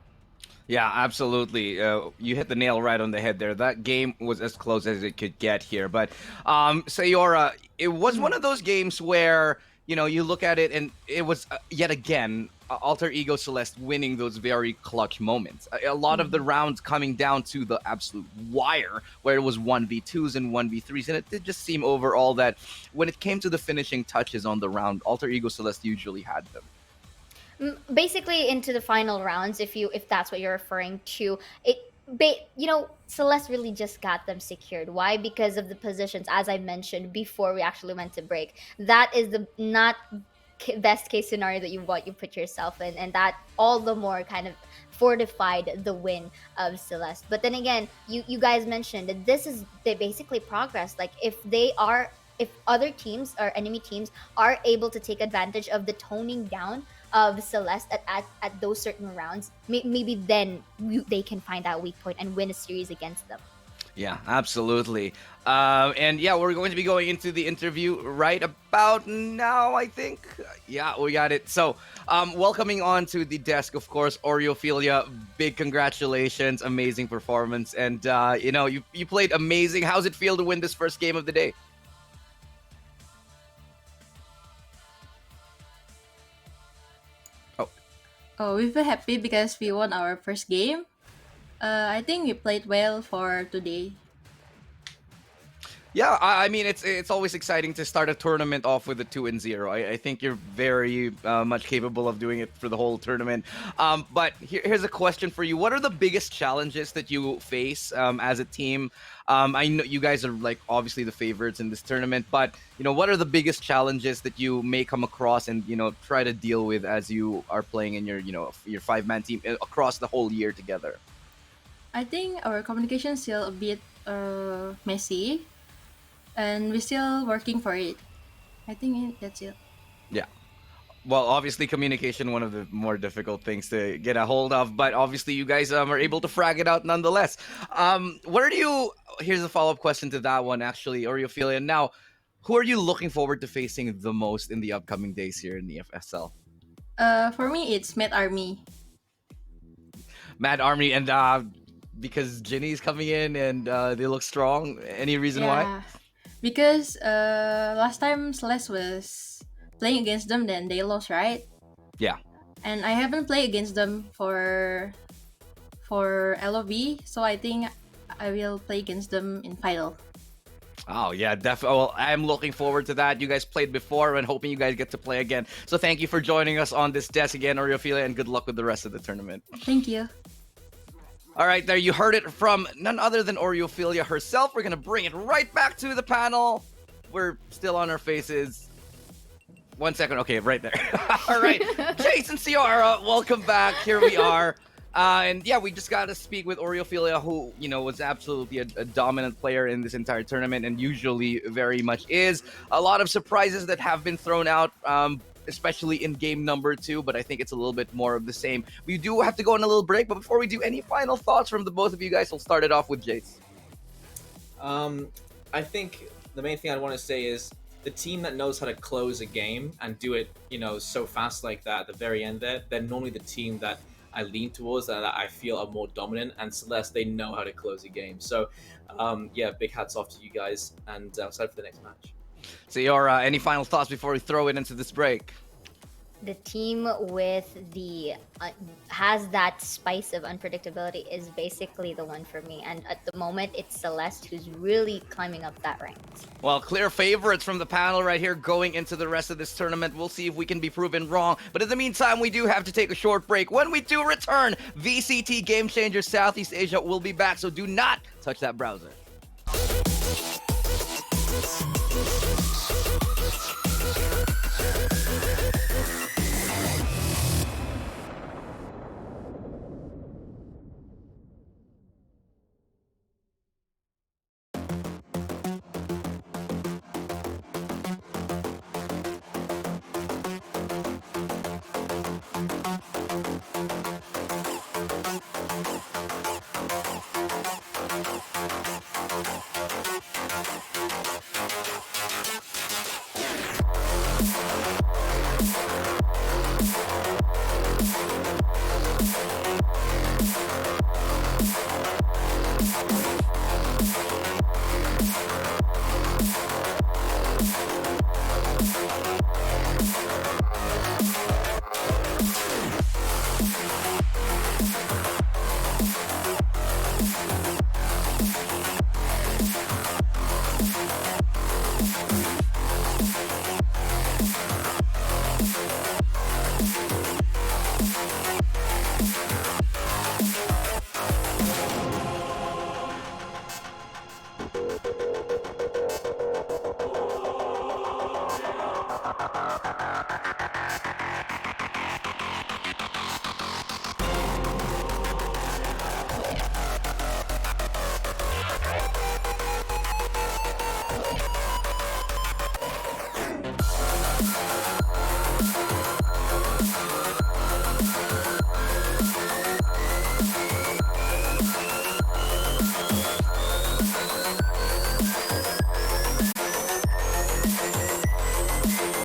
Speaker 1: Yeah, absolutely. You hit the nail right on the head there. That game was as close as it could get here. But Sayora, it was one of those games where you look at it and it was yet again Alter Ego Celeste winning those very clutch moments. A lot of the rounds coming down to the absolute wire, where it was 1v2s and 1v3s, and it did just seem overall that when it came to the finishing touches on the round, Alter Ego Celeste usually had them.
Speaker 2: Basically, into the final rounds, if that's what you're referring to, Celeste really just got them secured. Why? Because of the positions, as I mentioned before we actually went to break. That is the not best case scenario that you put yourself in, and that all the more kind of fortified the win of Celeste. But then again, you guys mentioned that they basically progress. Like, if other teams or enemy teams are able to take advantage of the toning down of Celeste at those certain rounds, maybe then they can find that weak point and win a series against them.
Speaker 1: Yeah, absolutely. And yeah, we're going to be going into the interview right about now, I think. Yeah, we got it. So, welcoming on to the desk, of course, Oreophilia. Big congratulations, amazing performance, and you played amazing. How's it feel to win this first game of the day?
Speaker 8: Oh, we feel happy because we won our first game. I think we played well for today.
Speaker 1: Yeah, I mean, it's always exciting to start a tournament off with a 2-0. I think you're very much capable of doing it for the whole tournament. But here's a question for you. What are the biggest challenges that you face as a team? I know you guys are like obviously the favorites in this tournament, but what are the biggest challenges that you may come across and try to deal with as you are playing in your 5-man team across the whole year together?
Speaker 8: I think our communication is still a bit messy, and we're still working for it. I think that's it.
Speaker 1: Yeah. Well, obviously, communication one of the more difficult things to get a hold of, but obviously, you guys are able to frag it out nonetheless. Where do you? Here's a follow up question to that one, actually, Oreophilia. Now, who are you looking forward to facing the most in the upcoming days here in the FSL?
Speaker 8: For me, it's Mad Army.
Speaker 1: Mad Army, and because Ginny's coming in and they look strong. Any reason why?
Speaker 8: Yeah, because last time Celeste was playing against them, then they lost, right?
Speaker 1: Yeah.
Speaker 8: And I haven't played against them for LOB, so I think I will play against them in final.
Speaker 1: Oh yeah, definitely. Well, I'm looking forward to that. You guys played before, and hoping you guys get to play again. So thank you for joining us on this desk again, Oreophilia, and good luck with the rest of the tournament.
Speaker 8: Thank you.
Speaker 1: All right, there you heard it from none other than Oreophilia herself. We're gonna bring it right back to the panel. We're still on our faces. 1 second. Okay, right there. All right, Jason Ciara, welcome back. Here we are. And yeah, we just got to speak with Oreophilia, who, you know, was absolutely a dominant player in this entire tournament and usually very much is. A lot of surprises that have been thrown out, especially in game number 2, but I think it's a little bit more of the same. We do have to go on a little break, but before we do, any final thoughts from the both of you guys? We'll start it off with Jace.
Speaker 3: I think the main thing I want to say is the team that knows how to close a game and do it, you know, so fast like that at the very end there, they're normally the team that I lean towards and that I feel are more dominant. And Celeste, they know how to close a game. So, yeah, big hats off to you guys, and excited for the next match.
Speaker 1: Ciara, any final thoughts before we throw it into this break?
Speaker 2: The team with the has that spice of unpredictability is basically the one for me. And at the moment, it's Celeste who's really climbing up that rank.
Speaker 1: Well, clear favorites from the panel right here going into the rest of this tournament. We'll see if we can be proven wrong. But in the meantime, we do have to take a short break. When we do return, VCT Game Changer Southeast Asia will be back. So do not touch that browser.